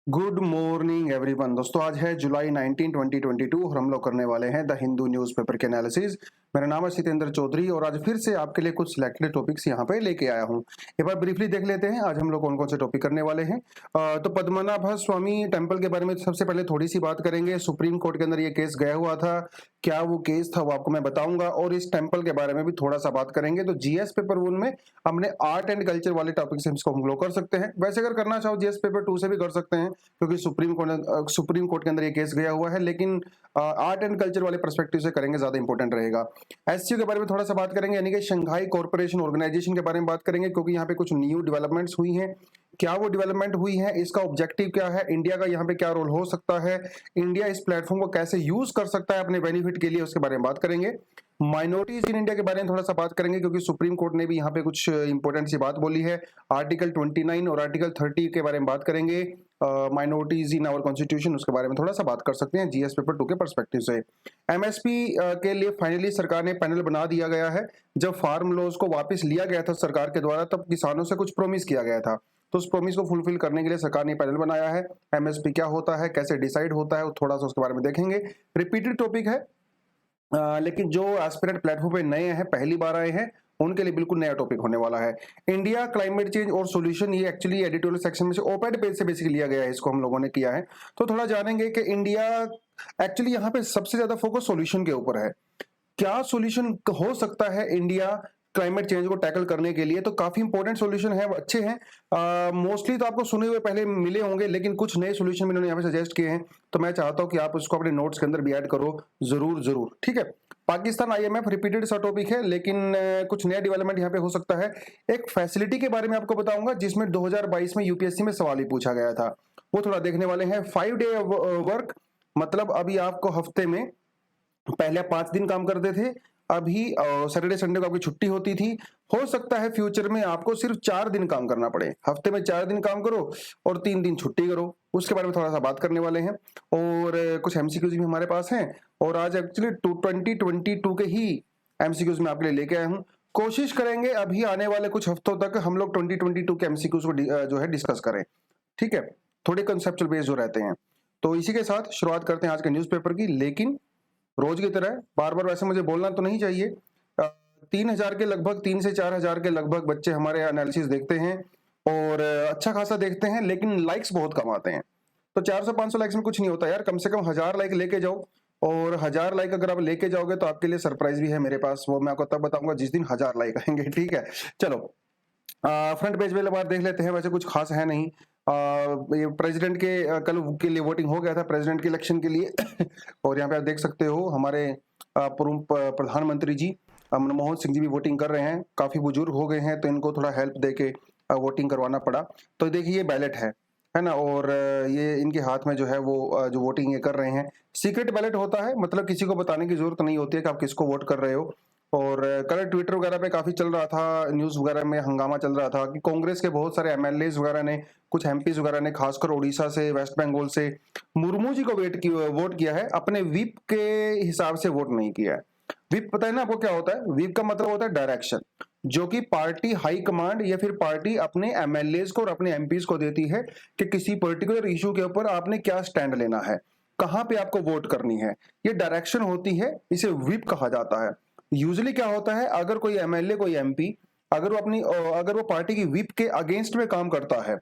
Good morning everyone. दोस्तों आज है जुलाई 19 2022 और हम लोग करने वाले हैं द हिंदू न्यूज़पेपर के एनालिसिस। मेरा नाम है सितेंद्र चौधरी और आज फिर से आपके लिए कुछ सिलेक्टेड टॉपिक्स यहाँ पे लेके आया हूँ। एक बार ब्रीफली देख लेते हैं आज हम लोग कौन कौन से टॉपिक करने वाले हैं। तो पद्मनाभ स्वामी टेम्पल के बारे में सबसे पहले थोड़ी सी बात करेंगे। सुप्रीम कोर्ट के अंदर ये केस गया हुआ था, क्या वो केस था वो आपको मैं बताऊंगा और इस टेम्पल के बारे में भी थोड़ा सा बात करेंगे। तो जीएस पेपर 1 में हमने आर्ट एंड कल्चर वाले टॉपिक से इसको हम लोग कर सकते हैं। वैसे अगर करना चाहो जीएस पेपर 2 से भी कर सकते हैं क्योंकि सुप्रीम कोर्ट के अंदर ये केस गया हुआ है, लेकिन आर्ट एंड कल्चर वाले पर्सपेक्टिव से करेंगे ज्यादा इंपॉर्टेंट रहेगा। एससीओ के बारे में थोड़ा सा बात करेंगे, यानी कि शंघाई कॉर्पोरेशन ऑर्गेनाइजेशन के बारे में बात करेंगे क्योंकि यहाँ पे कुछ न्यू डेवलपमेंट्स हुई हैं। क्या वो डेवलपमेंट हुई है, इसका ऑब्जेक्टिव क्या है, इंडिया का यहाँ पे क्या रोल हो सकता है, इंडिया इस प्लेटफॉर्म को कैसे यूज कर सकता है अपने बेनिफिट के लिए, उसके बारे में बात करेंगे। माइनॉरिटीज इन इंडिया के बारे में थोड़ा सा बात करेंगे क्योंकि सुप्रीम कोर्ट ने भी यहाँ पे कुछ इंपॉर्टेंट सी बात बोली है। आर्टिकल 29 और आर्टिकल 30 के बारे में बात करेंगे। माइनॉरिटीज इन आवर कॉन्स्टिट्यूशन, उसके बारे में थोड़ा सा बात कर सकते हैं जीएस पेपर 2 के पर्सपेक्टिव से। एमएसपी के लिए फाइनली सरकार ने पैनल बना दिया गया है। जब फार्म लॉज को वापस लिया गया था सरकार के द्वारा तब किसानों से कुछ प्रोमिस किया गया था, तो उस प्रोमिस को फुलफिल करने के लिए सरकार ने पैनल बनाया है। एमएसपी क्या होता है, कैसे डिसाइड होता है, थोड़ा सा उसके बारे में देखेंगे। रिपीटेड टॉपिक है, लेकिन जो एस्पिरेंट प्लेटफॉर्म पे नए हैं, पहली बार आए हैं, उनके लिए बिल्कुल नया टॉपिक होने वाला है। इंडिया क्लाइमेट चेंज और सॉल्यूशन, ये एक्चुअली एडिटोरियल सेक्शन में से ओपेड पेज से बेसिकली लिया गया है, इसको हम लोगों ने किया है। तो थोड़ा जानेंगे कि इंडिया एक्चुअली यहाँ पे सबसे ज्यादा फोकस सॉल्यूशन के ऊपर है। क्या सॉल्यूशन हो सकता है इंडिया क्लाइमेट चेंज को टैकल करने के लिए, तो काफी इंपॉर्टेंट सॉल्यूशन है, अच्छे हैं। मोस्टली तो आपको सुने हुए पहले मिले होंगे, लेकिन कुछ नए सॉल्यूशन मैंने यहाँ पे सजेस्ट किए हैं, तो मैं चाहता हूँ कि आप उसको अपने नोट्स के अंदर भी ऐड करो, जरूर जरूर, ठीक है। पाकिस्तान आईएमएफ रिपीटेड सा टॉपिक है, लेकिन कुछ नया डेवलपमेंट यहाँ पे हो सकता है। एक फैसिलिटी के बारे में आपको बताऊंगा जिसमें 2022 में यूपीएससी में सवाल ही पूछा गया था, वो थोड़ा देखने वाले हैं। 5 डे वर्क, मतलब अभी आपको हफ्ते में पहले 5 दिन काम करते थे, अभी सैटरडे संडे को आपकी छुट्टी होती थी। हो सकता है फ्यूचर में आपको सिर्फ 4 दिन काम करना पड़े, हफ्ते में 4 दिन काम करो और 3 दिन छुट्टी करो, उसके बारे में थोड़ा सा बात करने वाले हैं। और कुछ एमसीक्यूज भी हमारे पास हैं और आज एक्चुअली 2022 के ही एमसीक्यूज में आपके लिए लेके आया हूँ। कोशिश करेंगे अभी आने वाले कुछ हफ्तों तक हम लोग 2022 के एमसीक्यूज को जो है डिस्कस करें, ठीक है, थोड़े कंसेप्चुअल बेस्ड जो रहते हैं। तो इसी के साथ शुरुआत करते हैं आज के न्यूज़पेपर की, लेकिन रोज की तरह बार बार वैसे मुझे बोलना तो नहीं चाहिए। 3,000 के लगभग, 3 से 4,000 के लगभग बच्चे हमारे एनालिसिस देखते हैं और अच्छा खासा देखते हैं, लेकिन लाइक्स बहुत कम आते हैं। तो 400-500 लाइक्स में कुछ नहीं होता यार, कम से कम 1000 लाइक लेके जाओ। और 1000 लाइक अगर आप लेके जाओगे तो आपके लिए सरप्राइज भी है मेरे पास, वो मैं आपको तब बताऊंगा जिस दिन 1000 लाइक आएंगे, ठीक है। चलो फ्रंट पेज वाले बात देख लेते हैं, वैसे कुछ खास है नहीं। ये प्रेसिडेंट के कल के लिए वोटिंग हो गया था, प्रेसिडेंट के इलेक्शन के लिए और यहाँ पे आप देख सकते हो हमारे पूर्व प्रधानमंत्री जी मनमोहन सिंह जी भी वोटिंग कर रहे हैं। काफी बुजुर्ग हो गए हैं तो इनको थोड़ा हेल्प दे के वोटिंग करवाना पड़ा। तो देखिए ये बैलेट है ना, और ये इनके हाथ में जो है वो जो वोटिंग ये कर रहे हैं, सीक्रेट बैलेट होता है, मतलब किसी को बताने की जरूरत नहीं होती है कि आप किसको वोट कर रहे हो। और कल ट्विटर वगैरह पे काफी चल रहा था, न्यूज वगैरह में हंगामा चल रहा था कि कांग्रेस के बहुत सारे एमएलए वगैरह ने, कुछ एमपीज वगैरह ने, खासकर उड़ीसा से, वेस्ट बंगाल से मुर्मू जी को वोट किया है, अपने व्हिप के हिसाब से वोट नहीं किया है। व्हिप पता है ना आपको क्या होता है? व्हिप का मतलब होता है डायरेक्शन, जो कि पार्टी हाई कमांड या फिर पार्टी अपने एमएलए को और अपने एमपीज को देती है कि किसी पर्टिकुलर इशू के ऊपर आपने क्या स्टैंड लेना है, कहां पे आपको वोट करनी है, ये डायरेक्शन होती है, इसे व्हिप कहा जाता है। यूजुअली क्या होता है, अगर कोई एमएलए, कोई एमपी अगर वो पार्टी की व्हिप के अगेंस्ट में काम करता है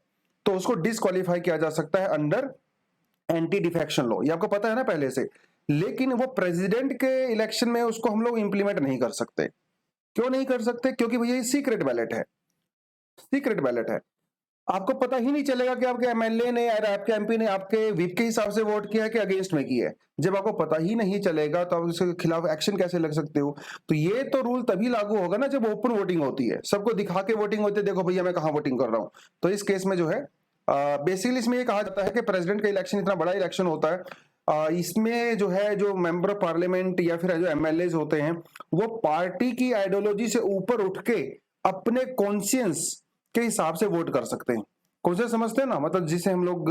तो उसको डिस्क्वालीफाई किया जा सकता है अंडर एंटी डिफेक्शन लॉ, ये आपको पता है ना पहले से। लेकिन वो प्रेसिडेंट के इलेक्शन में उसको हम लोग इंप्लीमेंट नहीं कर सकते। क्यों नहीं कर सकते? क्योंकि भैया ये सीक्रेट बैलेट है, सीक्रेट बैलेट है। आपको पता ही नहीं चलेगा कि आपके एमएलए ने या आपके एमपी ने आपके व्हिप के हिसाब से वोट किया है कि अगेंस्ट में किया है। जब आपको पता ही नहीं चलेगा तो आप उसके खिलाफ एक्शन कैसे लग सकते हो? तो ये तो रूल तभी लागू होगा ना जब ओपन वोटिंग होती है, सबको दिखा के वोटिंग होती है, देखो भैया मैं कहाँ वोटिंग कर रहा हूँ। तो इस केस में जो है बेसिकली इसमें ये कहा जाता है कि प्रेसिडेंट का इलेक्शन इतना बड़ा इलेक्शन होता है, इसमें जो है जो मेंबर ऑफ पार्लियामेंट या फिर जो एमएलए होते हैं वो पार्टी की आइडियोलॉजी से ऊपर उठ के अपने कॉन्शियंस के हिसाब से वोट कर सकते हैं। कॉन्शियस समझते हैं ना, मतलब जिसे हम लोग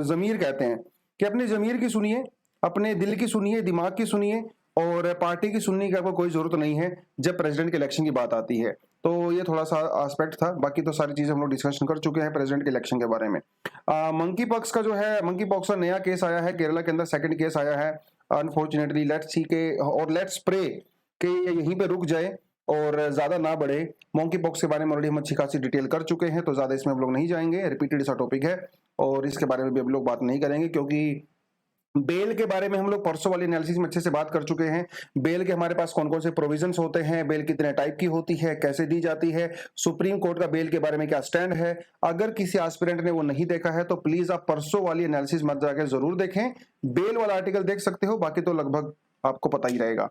जमीर कहते हैं, कि अपने जमीर की सुनिए, अपने दिल की सुनिए, दिमाग की सुनिए, और पार्टी की सुनने की आपको कोई जरूरत नहीं है जब प्रेसिडेंट के इलेक्शन की बात आती है। तो ये थोड़ा सा एस्पेक्ट था, बाकी तो सारी चीजें हम लोग डिस्कशन कर चुके हैं प्रेसिडेंट के इलेक्शन के बारे में। मंकी पॉक्स का जो है, मंकी पॉक्स का नया केस आया है केरला के अंदर, सेकंड केस आया है अनफॉर्चुनेटली। लेट्स सी के और लेट्स प्रे कि ये यहीं पे रुक जाए और ज्यादा ना बढ़े। मंकी पॉक्स के बारे में ऑलरेडी हम अच्छी खासी डिटेल कर चुके हैं, तो ज्यादा इसमें हम लोग नहीं जाएंगे, रिपीटेड सा टॉपिक है और इसके बारे में भी हम लोग बात नहीं करेंगे, क्योंकि बेल के बारे में हम लोग परसों वाली एनालिसिस में अच्छे से बात कर चुके हैं। बेल के हमारे पास कौन कौन से प्रोविजंस होते हैं, बेल कितने टाइप की होती है, कैसे दी जाती है, सुप्रीम कोर्ट का बेल के बारे में क्या स्टैंड है। अगर किसी एस्पिरेंट ने वो नहीं देखा है तो प्लीज आप परसों वाली एनालिसिस मत जाकर जरूर देखें। बेल वाला आर्टिकल देख सकते हो, बाकी तो लगभग आपको पता ही रहेगा।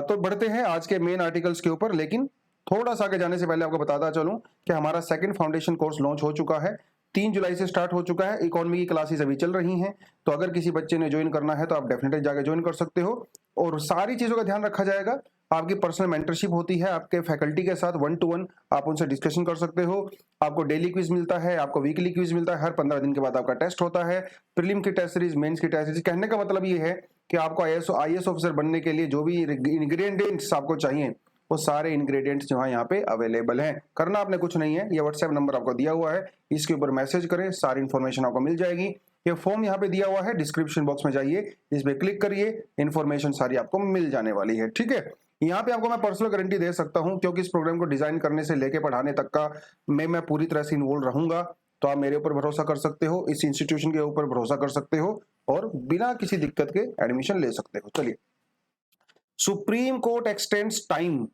तो बढ़ते हैं आज के मेन आर्टिकल्स के ऊपर, लेकिन थोड़ा सा आगे जाने से पहले आपको बताता चलूं कि हमारा सेकंड फाउंडेशन कोर्स लॉन्च हो चुका है, 3 जुलाई से स्टार्ट हो चुका है। इकोनॉमी की क्लासेस अभी चल रही हैं, तो अगर किसी बच्चे ने ज्वाइन करना है तो आप डेफिनेटली जाकर ज्वाइन कर सकते हो और सारी चीजों का ध्यान रखा जाएगा। आपकी पर्सनल मेंटरशिप होती है आपके फैकल्टी के साथ, 1 to 1 आप उनसे डिस्कशन कर सकते हो। आपको डेली क्विज मिलता है, आपको वीकली क्विज मिलता है, हर 15 दिन के बाद आपका टेस्ट होता है, प्रीलिम की टेस्ट सीरीज, मेंस की टेस्ट सीरीज। कहने का मतलब ये है कि आपको आईएएस ऑफिसर बनने के लिए जो भी इंग्रेडिएंट्स आपको चाहिए वो सारे इंग्रेडिएंट्स जो है यहाँ पे अवेलेबल हैं। करना आपने कुछ नहीं है, ये व्हाट्सएप नंबर आपको दिया हुआ है, इसके ऊपर मैसेज करें, सारी इंफॉर्मेशन आपको मिल जाएगी। ये फॉर्म यहाँ पे दिया हुआ है, डिस्क्रिप्शन बॉक्स में जाइए, इस पे क्लिक करिए, इंफॉर्मेशन सारी आपको मिल जाने वाली है। ठीक है, यहाँ पे आपको मैं पर्सनल गारंटी दे सकता हूँ, क्योंकि इस प्रोग्राम को डिजाइन करने से लेके पढ़ाने तक का मैं पूरी तरह से इन्वॉल्व रहूंगा, तो आप मेरे ऊपर भरोसा कर सकते हो, इस इंस्टीट्यूशन के ऊपर भरोसा कर सकते हो और बिना किसी दिक्कत के एडमिशन ले सकते हो। चलिए, supreme court extends time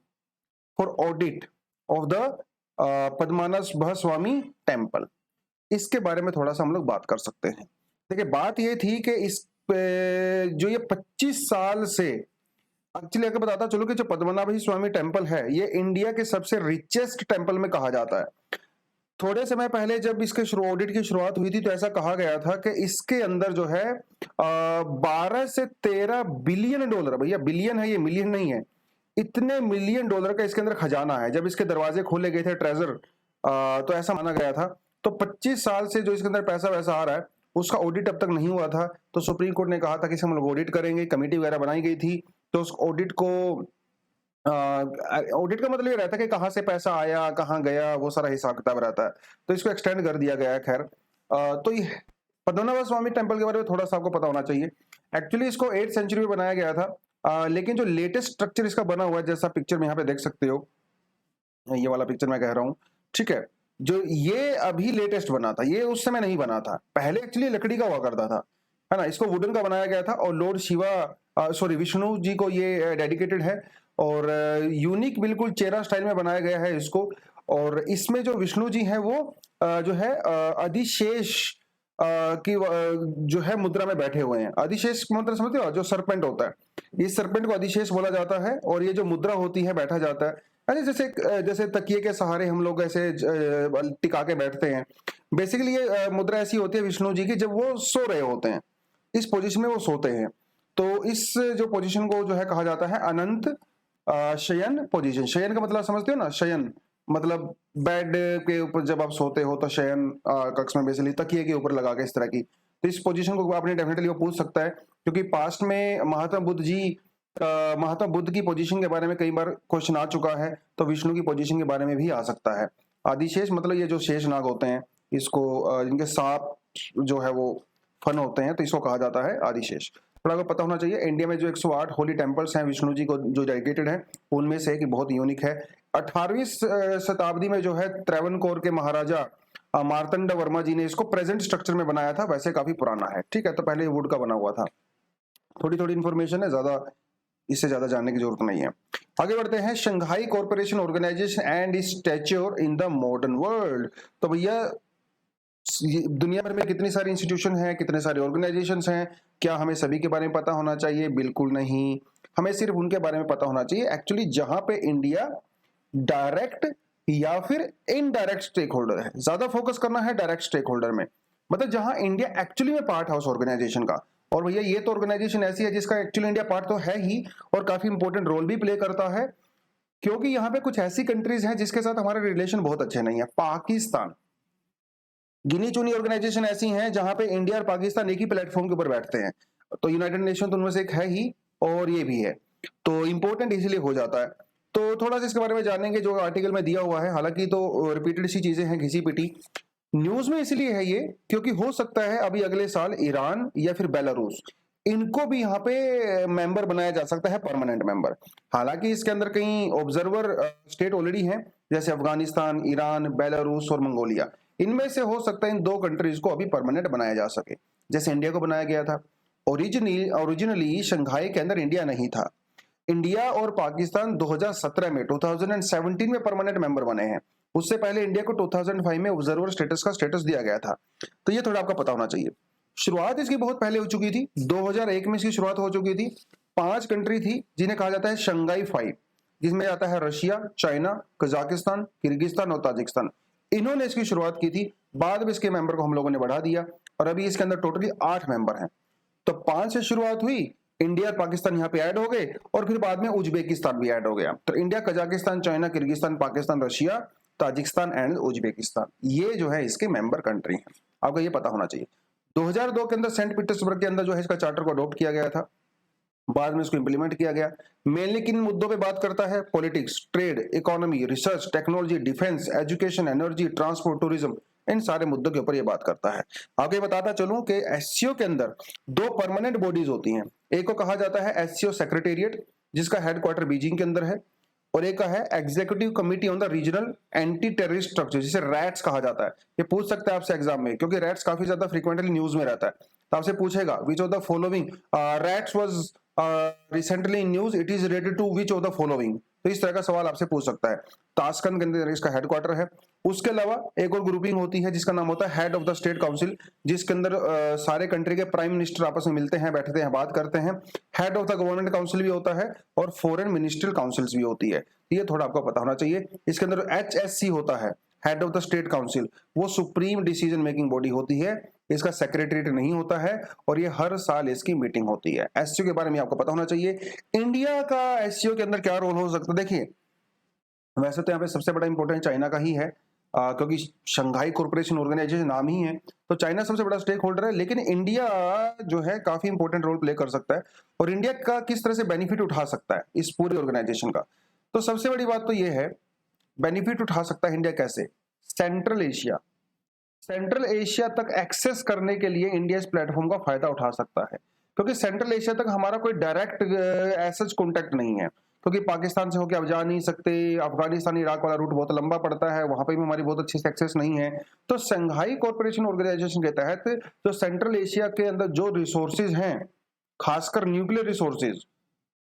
for audit of the Padmanabhaswamy temple, इसके बारे में थोड़ा सा हम लोग बात कर सकते हैं। देखिए, बात ये थी कि इस जो ये 25 साल से, एक्चुअली अगर बताता चलो कि जो पद्मनाभ स्वामी टेम्पल है ये इंडिया के सबसे रिचेस्ट टेम्पल में कहा जाता है। थोड़े समय पहले जब इसके ऑडिट की शुरुआत हुई थी तो ऐसा कहा गया था कि इसके अंदर जो है 12 से 13 बिलियन डॉलर, भैया बिलियन है ये, मिलियन नहीं है, इतने मिलियन डॉलर का इसके अंदर खजाना है। जब इसके दरवाजे खोले गए थे ट्रेजर, तो ऐसा माना गया था। तो 25 साल से जो इसके अंदर पैसा वैसा आ रहा है उसका ऑडिट अब तक नहीं हुआ था, तो सुप्रीम कोर्ट ने कहा था कि इसे हम लोग ऑडिट करेंगे, कमेटी वगैरह बनाई गई थी। तो उस ऑडिट को, ऑडिट का मतलब ये रहता है कि कहाँ से पैसा आया, कहाँ गया, वो सारा हिसाब किताब रहता है, तो इसको एक्सटेंड कर दिया गया है। खैर, तो ये पद्मनाभ स्वामी टेम्पल के बारे में थोड़ा सा आपको पता होना चाहिए। एक्चुअली इसको 8th सेंचुरी में बनाया गया था, लेकिन जो लेटेस्ट स्ट्रक्चर इसका बना हुआ है, जैसा पिक्चर में यहाँ पे देख सकते हो, ये वाला पिक्चर मैं कह रहा हूँ, ठीक है, जो ये अभी लेटेस्ट बना था, ये उस समय नहीं बना था, पहले एक्चुअली लकड़ी का हुआ करता था, है ना। इसको वुडन का बनाया गया था और लॉर्ड शिवा, सॉरी विष्णु जी को ये डेडिकेटेड है और यूनिक बिल्कुल चेहरा स्टाइल में बनाया गया है इसको। और इसमें जो विष्णु जी हैं वो जो है अधिशेष की जो है मुद्रा में बैठे हुए हैं। अधिशेष मुद्रा समझते हो, जो सरपेंट होता है, इस सरपेंट को अधिशेष बोला जाता है और ये जो मुद्रा होती है बैठा जाता है, अरे जैसे तकिए के सहारे हम लोग ऐसे टिका के बैठते हैं। बेसिकली ये मुद्रा ऐसी होती है विष्णु जी की जब वो सो रहे होते हैं, इस पोजीशन में वो सोते हैं। तो इस जो पोजीशन को जो है कहा जाता है अनंत शयन पोजीशन। शयन का मतलब समझते हो ना, शयन मतलब बेड के ऊपर जब आप सोते हो तो शयन कक्ष में बेसिकली तकिए के ऊपर लगा के इस तरह की। तो इस पोजीशन को आपने डेफिनेटली वो पूछ सकता है, क्योंकि पास्ट में महात्मा बुद्ध की पोजीशन के बारे में कई बार क्वेश्चन आ चुका है, तो विष्णु की पोजीशन के बारे में भी आ सकता है। आदिशेष मतलब ये जो शेष नाग होते हैं, इसको जिनके सांप जो है वो फन होते हैं, तो इसको कहा जाता है आदिशेष। थोड़ा को पता होना चाहिए, इंडिया में जो 108 होली टेम्पल्स हैं विष्णु जी को जो डेडिकेटेड है, उनमें से एक बहुत यूनिक है। 18वीं शताब्दी में जो है त्रावणकोर के महाराजा मार्तंड वर्मा जी ने इसको प्रेजेंट स्ट्रक्चर में बनाया था, वैसे काफी पुराना है, ठीक है। तो पहले वुड का बना हुआ था। थोड़ी थोड़ी इन्फॉर्मेशन है, ज्यादा इससे ज्यादा जानने की जरूरत नहीं है। आगे बढ़ते हैं, Shanghai corporation organisation and stature in the modern world. तो भैया दुनिया भर में कितनी सारी इंस्टीट्यूशन है, कितने सारे ऑर्गेनाइजेशंस हैं, क्या हमें सभी के बारे में पता होना चाहिए? बिल्कुल नहीं, हमें सिर्फ उनके बारे में पता होना चाहिए एक्चुअली जहां पे इंडिया डायरेक्ट या फिर इनडायरेक्ट स्टेक होल्डर है। ज्यादा फोकस करना है डायरेक्ट स्टेक होल्डर में, मतलब जहां इंडिया एक्चुअली में पार्ट है उस ऑर्गेनाइजेशन का। और भैया ये तो ऑर्गेनाइजेशन ऐसी है जिसका एक्चुअली इंडिया पार्ट तो है ही और काफी इंपॉर्टेंट रोल भी प्ले करता है, क्योंकि यहाँ पे कुछ ऐसी कंट्रीज हैं जिसके साथ हमारे रिलेशन बहुत अच्छे नहीं है। पाकिस्तान, गिनी चुनी ऑर्गेनाइजेशन ऐसी हैं जहां पे इंडिया और पाकिस्तान एक ही प्लेटफॉर्म के ऊपर बैठते हैं, तो यूनाइटेड नेशन तो उनमें से एक है ही और ये भी है, तो इंपॉर्टेंट इसीलिए हो जाता है। तो थोड़ा सा इसके बारे में जानेंगे जो आर्टिकल में दिया हुआ है। हालांकि तो रिपीटेड सी चीजें हैं, घिसी पिटी न्यूज में इसलिए है ये क्योंकि हो सकता है अभी अगले साल ईरान या फिर बेलारूस इनको भी यहाँ पे मेंबर बनाया जा सकता है, परमानेंट मेंबर। हालांकि इसके अंदर कई ऑब्जर्वर स्टेट ऑलरेडी हैं, जैसे अफगानिस्तान, ईरान, बेलारूस और मंगोलिया। इनमें से हो सकता है इन 2 कंट्रीज को अभी परमानेंट बनाया जा सके, जैसे इंडिया को बनाया गया था। ओरिजिनली शंघाई के अंदर इंडिया नहीं था। इंडिया और पाकिस्तान 2017 में परमानेंट मेंबर बने हैं। उससे पहले इंडिया को 2005 में ऑब्जर्वर स्टेटस का स्टेटस दिया गया था। तो ये थोड़ा आपका पता होना चाहिए। शुरुआत इसकी बहुत पहले हो चुकी थी, 2001 में इसकी शुरुआत हो चुकी थी। 5 कंट्री थी जिन्हें कहा जाता है शंघाई 5, जिसमें आता है रशिया, चाइना, कजाकिस्तान, किर्गिस्तान और ताजिकिस्तान। इन्होंने इसकी शुरुआत की थी। बाद में इसके मेंबर को हम लोगों ने बढ़ा दिया और अभी इसके अंदर टोटली 8 मेंबर हैं। तो 5 से शुरुआत हुई, इंडिया और पाकिस्तान यहाँ पे ऐड हो गए और फिर बाद में उज्बेकिस्तान भी ऐड हो गया। तो India, Kazakhstan, China, Kyrgyzstan, Pakistan, Russia, Tajikistan and Uzbekistan, ये जो है इसके मेंबर कंट्री हैं। आपको ये पता होना चाहिए। 2002 के अंदर सेंट पीटर्सबर्ग के अंदर जो है इसका चार्टर को अडॉप्ट किया गया था। बाद में इसको इंप्लीमेंट किया गया। मेनली किन मुद्दों पे बात करता है? Politics, trade, economy, research, technology, defence, education, energy, transport, tourism, इन सारे मुद्दों के ऊपर ये बात करता है। आपको ये बताता चलूं कि एससीओ के अंदर 2 परमानेंट बॉडीज होती हैं। एक को कहा जाता है एससीओ सेक्रेटेरिएट, जिसका हेडक्वार्टर बीजिंग के अंदर है, और एक का है executive committee on the regional anti terrorist structure, जिसे रैट्स कहा जाता है। ये पूछ सकते हैं आपसे एग्जाम में, क्योंकि रैट्स काफी ज्यादा फ्रीक्वेंटली न्यूज में रहता है। तो आपसे पूछेगा which of the following rats was recently in news, it is related to which of the following. तो इस तरह का सवाल आपसे पूछ सकता है। ताशकंद के अंदर इसका हेडक्वार्टर है। उसके अलावा एक और ग्रुपिंग होती है जिसका नाम होता है head of the state council, जिसके अंदर सारे कंट्री के प्राइम मिनिस्टर आपस में मिलते हैं, बैठते हैं, बात करते हैं। Head of the government council भी होता है और फॉरेन मिनिस्ट्रियल काउंसिल्स भी होती है। ये थोड़ा आपको पता होना चाहिए। इसके अंदर एचएससी होता है, head of the state council, वो सुप्रीम डिसीजन मेकिंग बॉडी होती है। इसका सेक्रेटरीट नहीं होता है और ये हर साल इसकी मीटिंग होती है। एससीओ के बारे में आपको पता होना चाहिए। इंडिया का एससीओ के अंदर क्या रोल हो सकता है? देखिए, वैसे तो यहाँ पे सबसे बड़ा इंपॉर्टेंट चाइना का ही है, क्योंकि शंघाई कॉर्पोरेशन ऑर्गेनाइजेशन नाम ही है, तो चाइना सबसे बड़ा स्टेक होल्डर है। लेकिन इंडिया जो है काफी इंपॉर्टेंट रोल प्ले कर सकता है। और इंडिया का किस तरह से बेनिफिट उठा सकता है इस पूरी ऑर्गेनाइजेशन का? तो सबसे बड़ी बात तो ये है, बेनिफिट उठा सकता है इंडिया कैसे? सेंट्रल एशिया तक एक्सेस करने के लिए इंडिया इस प्लेटफॉर्म का फायदा उठा सकता है, क्योंकि सेंट्रल एशिया तक हमारा कोई डायरेक्ट एसएच कॉन्टेक्ट नहीं है, क्योंकि पाकिस्तान से होकर आप जा नहीं सकते। अफगानिस्तान इराक वाला रूट बहुत लंबा पड़ता है, वहां पे भी हमारी बहुत अच्छी एक्सेस नहीं है। तो शंघाई कॉर्पोरेशन ऑर्गेनाइजेशन के तहत जो सेंट्रल एशिया के अंदर जो रिसोर्सेज हैं, खासकर न्यूक्लियर रिसोर्सेज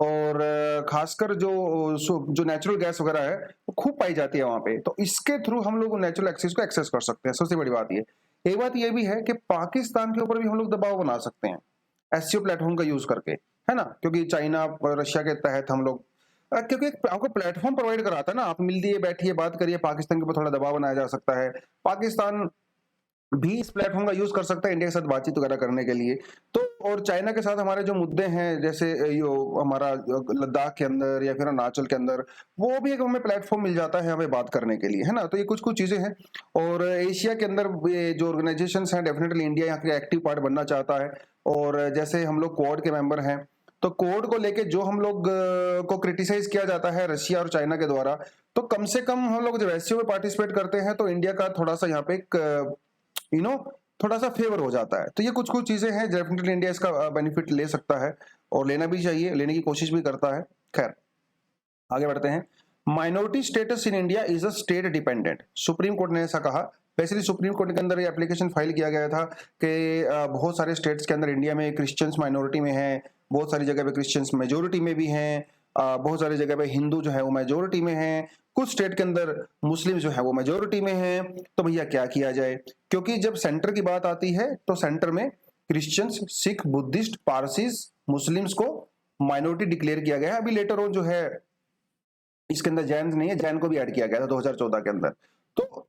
और खासकर जो नेचुरल गैस वगैरह है, वो खूब पाई जाती है वहां पे। तो इसके थ्रू हम लोग नेचुरल एक्सेस को एक्सेस कर सकते हैं। सबसे बड़ी बात ये। एक बात ये भी है कि पाकिस्तान के ऊपर भी हम लोग दबाव बना सकते हैं एससीओ प्लेटफॉर्म का यूज करके, है ना, क्योंकि चाइना रशिया के तहत हम लोग क्योंकि आपको प्लेटफॉर्म प्रोवाइड कराता है ना, आप मिलिए, बैठिए, बात करिए, पाकिस्तान के ऊपर थोड़ा दबाव बनाया जा सकता है। पाकिस्तान भी इस प्लेटफॉर्म का यूज कर सकता है इंडिया के साथ बातचीत वगैरह करने के लिए। तो और चाइना के साथ हमारे जो मुद्दे हैं, जैसे यो हमारा लद्दाख के अंदर या फिर अरुणाचल के अंदर, वो भी एक हमें प्लेटफॉर्म मिल जाता है हमें बात करने के लिए, है ना। तो ये कुछ कुछ चीजें हैं। और एशिया के अंदर ये जो ऑर्गेनाइजेशंस हैं, डेफिनेटली इंडिया यहाँ के एक्टिव पार्ट बनना चाहता है। और जैसे हम लोग क्वाड के मेंबर हैं, तो कोड को लेके जो हम लोग को क्रिटिसाइज किया जाता है रशिया और चाइना के द्वारा, तो कम से कम हम लोग जब एससीओ में पार्टिसिपेट करते हैं तो इंडिया का थोड़ा सा यहाँ पे थोड़ा सा फेवर हो जाता है। तो ये कुछ कुछ चीजें हैं, डेफिनेटली इंडिया इसका बेनिफिट ले सकता है और लेना भी चाहिए, लेने की कोशिश भी करता है। खैर, आगे बढ़ते हैं। Minority status in India is a state dependent, supreme court ने ऐसा कहा। स्पेशली सुप्रीम कोर्ट के अंदर ये एप्लीकेशन फाइल किया गया था कि बहुत सारे स्टेट्स के अंदर इंडिया में क्रिश्चियंस माइनॉरिटी में हैं, बहुत सारी जगह पे क्रिश्चियंस मेजोरिटी में भी हैं, बहुत सारी जगह पे हिंदू जो है वो मेजोरिटी में हैं, कुछ स्टेट के अंदर मुस्लिम जो है वो मेजोरिटी में हैं। तो भैया क्या किया जाए? क्योंकि जब सेंटर की बात आती है तो सेंटर में Christians, Sikh, Buddhist, Parsis, Muslims को माइनॉरिटी डिक्लेयर किया गया है। अभी लेटर ऑन जो है इसके अंदर जैन नहीं है, जैन को भी ऐड किया गया था 2014 के अंदर। तो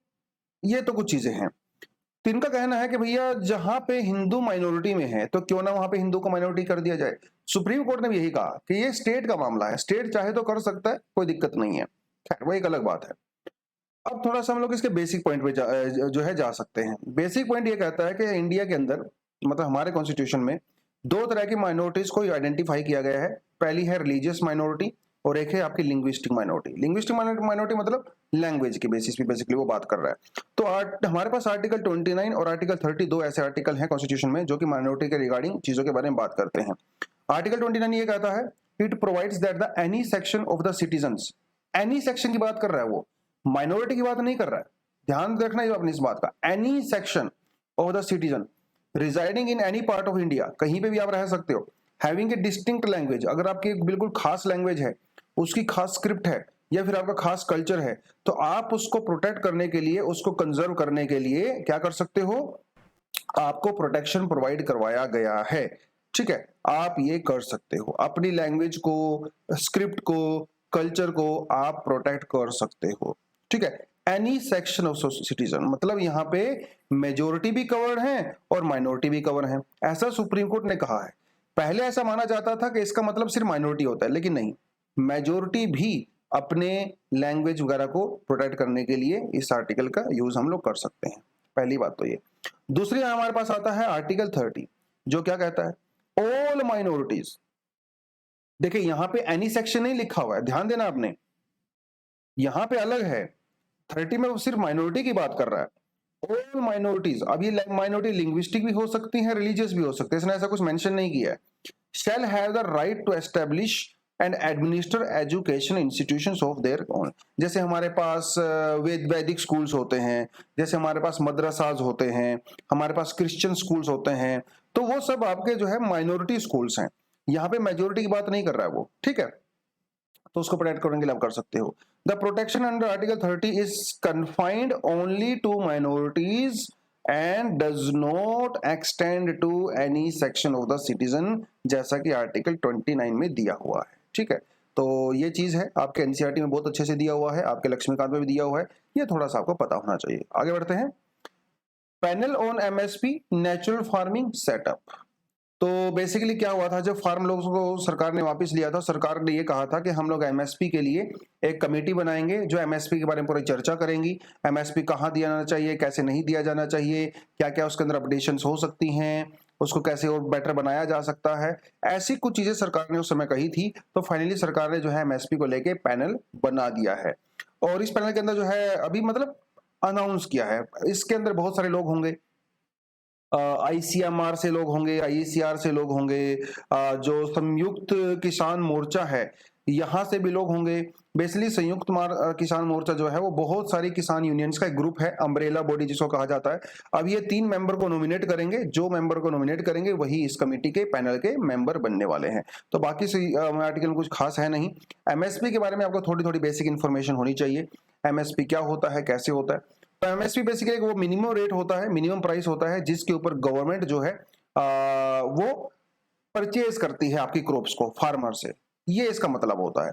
ये तो कुछ चीजें हैं। तो इनका कहना है कि भैया जहां पे हिंदू माइनॉरिटी में है तो क्यों ना वहां पे हिंदू को माइनॉरिटी कर दिया जाए। सुप्रीम कोर्ट ने भी यही कहा कि ये स्टेट का मामला है, स्टेट चाहे तो कर सकता है, कोई दिक्कत नहीं है। खैर, वो एक अलग बात है। अब थोड़ा सा हम लोग इसके बेसिक पॉइंट पे जो है जा सकते हैं। बेसिक पॉइंट ये कहता है कि इंडिया के अंदर, मतलब हमारे कॉन्स्टिट्यूशन में, 2 तरह की माइनॉरिटीज को आइडेंटिफाई किया गया है। पहली है रिलीजियस माइनॉरिटी और एक है आपकी लिंग्विस्टिक माइनॉरिटी। लिंग्विस्टिक माइनॉरिटी मतलब लैंग्वेज के बेसिस पे बेसिकली वो बात कर रहा है। तो हमारे पास आर्टिकल 29 और आर्टिकल 30 दो ऐसे आर्टिकल हैं कॉन्स्टिट्यूशन में जो कि माइनॉरिटी के रिगार्डिंग चीजों के बारे में बात करते हैं। आर्टिकल 29 ये कहता है it provides that the any section of the citizens, any section की बात कर रहा है, वो माइनॉरिटी की बात नहीं कर रहा है, ध्यान रखना है अपनी इस बात का। Any section of the citizen residing in any part of India, कहीं पे भी आप रह सकते हो, हैविंग ए डिस्टिंक्ट लैंग्वेज, अगर आपकी एक बिल्कुल खास लैंग्वेज है, उसकी खास स्क्रिप्ट है या फिर आपका खास कल्चर है, तो आप उसको प्रोटेक्ट करने के लिए, उसको कंजर्व करने के लिए क्या कर सकते हो, आपको प्रोटेक्शन प्रोवाइड करवाया गया है। ठीक है, आप ये कर सकते हो, अपनी लैंग्वेज को, स्क्रिप्ट को, कल्चर को आप प्रोटेक्ट कर सकते हो। ठीक है, एनी सेक्शन ऑफ सिटीजन मतलब यहाँ पे मेजोरिटी भी कवर्ड है और माइनॉरिटी भी कवर है, ऐसा सुप्रीम कोर्ट ने कहा है। पहले ऐसा माना जाता था कि इसका मतलब सिर्फ माइनॉरिटी होता है, लेकिन नहीं, मेजोरिटी भी अपने लैंग्वेज वगैरह को प्रोटेक्ट करने के लिए इस आर्टिकल का यूज हम लोग कर सकते हैं। पहली बात तो ये। दूसरी हमारे पास आता है आर्टिकल 30 जो क्या कहता है, ऑल माइनॉरिटीज। देखिए यहां पे एनी सेक्शन नहीं लिखा हुआ है, ध्यान देना आपने, यहां पे अलग है। 30 में वो सिर्फ माइनॉरिटी की बात कर रहा है। ऑल माइनॉरिटीज, अब ये माइनॉरिटी लिंग्विस्टिक भी हो सकती है, रिलीजियस भी हो सकते हैं, इसने ऐसा कुछ मेंशन नहीं किया है। Shall have the right to establish and administer education institutions of their own. जैसे हमारे पास वैदिक स्कूल्स होते हैं, जैसे हमारे पास मदरसाज होते हैं, हमारे पास क्रिश्चियन स्कूल्स होते हैं, तो वो सब आपके जो है माइनॉरिटी स्कूल्स हैं। यहाँ पे मेजोरिटी की बात नहीं कर रहा है वो। ठीक है, तो उसको प्रोटेक्ट करने के लिए आप कर सकते हो। The protection under article 30 is confined only to minorities and does not extend to any section of the citizen, जैसा कि आर्टिकल 29 में दिया हुआ है। ठीक है, तो ये चीज है आपके एनसीईआरटी में बहुत अच्छे से दिया हुआ है, आपके लक्ष्मीकांत में भी दिया हुआ है, ये थोड़ा सा आपको पता होना चाहिए। आगे बढ़ते हैं। Panel on MSP natural farming setup. तो बेसिकली क्या हुआ था, जब फार्म लोगों को सरकार ने वापस लिया था, सरकार ने ये कहा था कि हम लोग एमएसपी के लिए एक कमेटी बनाएंगे जो एमएसपी के बारे में पूरी चर्चा करेंगी। एमएसपी कहाँ दिया जाना चाहिए, कैसे नहीं दिया जाना चाहिए, क्या क्या उसके अंदर अपडेशंस हो सकती हैं, उसको कैसे और बेटर बनाया जा सकता है, ऐसी कुछ चीजें सरकार ने उस समय कही थी। तो फाइनली सरकार ने जो है एमएसपी को लेके पैनल बना दिया है, और इस पैनल के अंदर जो है अभी मतलब अनाउंस किया है, इसके अंदर बहुत सारे लोग होंगे, आईसीएमआर से लोग होंगे, आईसीआर से लोग होंगे, जो संयुक्त किसान मोर्चा है यहां से भी लोग होंगे। बेसिकली संयुक्त किसान मोर्चा जो है वो बहुत सारी किसान यूनियंस का एक ग्रुप है, अम्ब्रेला बॉडी जिसको कहा जाता है। अब ये 3 मेंबर को नॉमिनेट करेंगे, जो मेंबर को नॉमिनेट करेंगे वही इस कमेटी के पैनल के मेंबर बनने वाले हैं। तो बाकी आर्टिकल में कुछ खास है नहीं। एमएसपी के बारे में आपको थोड़ी थोड़ी बेसिक इन्फॉर्मेशन होनी चाहिए, एमएसपी क्या होता है, कैसे होता है। तो एमएसपी बेसिकली वो मिनिमम रेट होता है, मिनिमम प्राइस होता है, जिसके ऊपर गवर्नमेंट जो है वो परचेज करती है आपकी क्रॉप्स को फार्मर से, ये इसका मतलब होता है।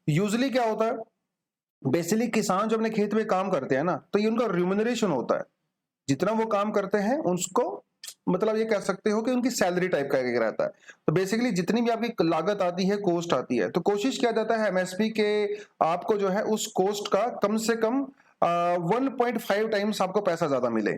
यूजुअली क्या होता है, बेसिकली किसान जो अपने खेत में काम करते हैं ना, तो ये उनका रिम्यूनरेशन होता है, जितना वो काम करते हैं उसको मतलब ये कह सकते हो कि उनकी सैलरी टाइप का एक रहता है। तो बेसिकली जितनी भी आपकी लागत आती है, कॉस्ट आती है, तो कोशिश किया जाता है एमएसपी के आपको जो है उस कॉस्ट का कम से कम 1.5 टाइम्स आपको पैसा ज्यादा मिले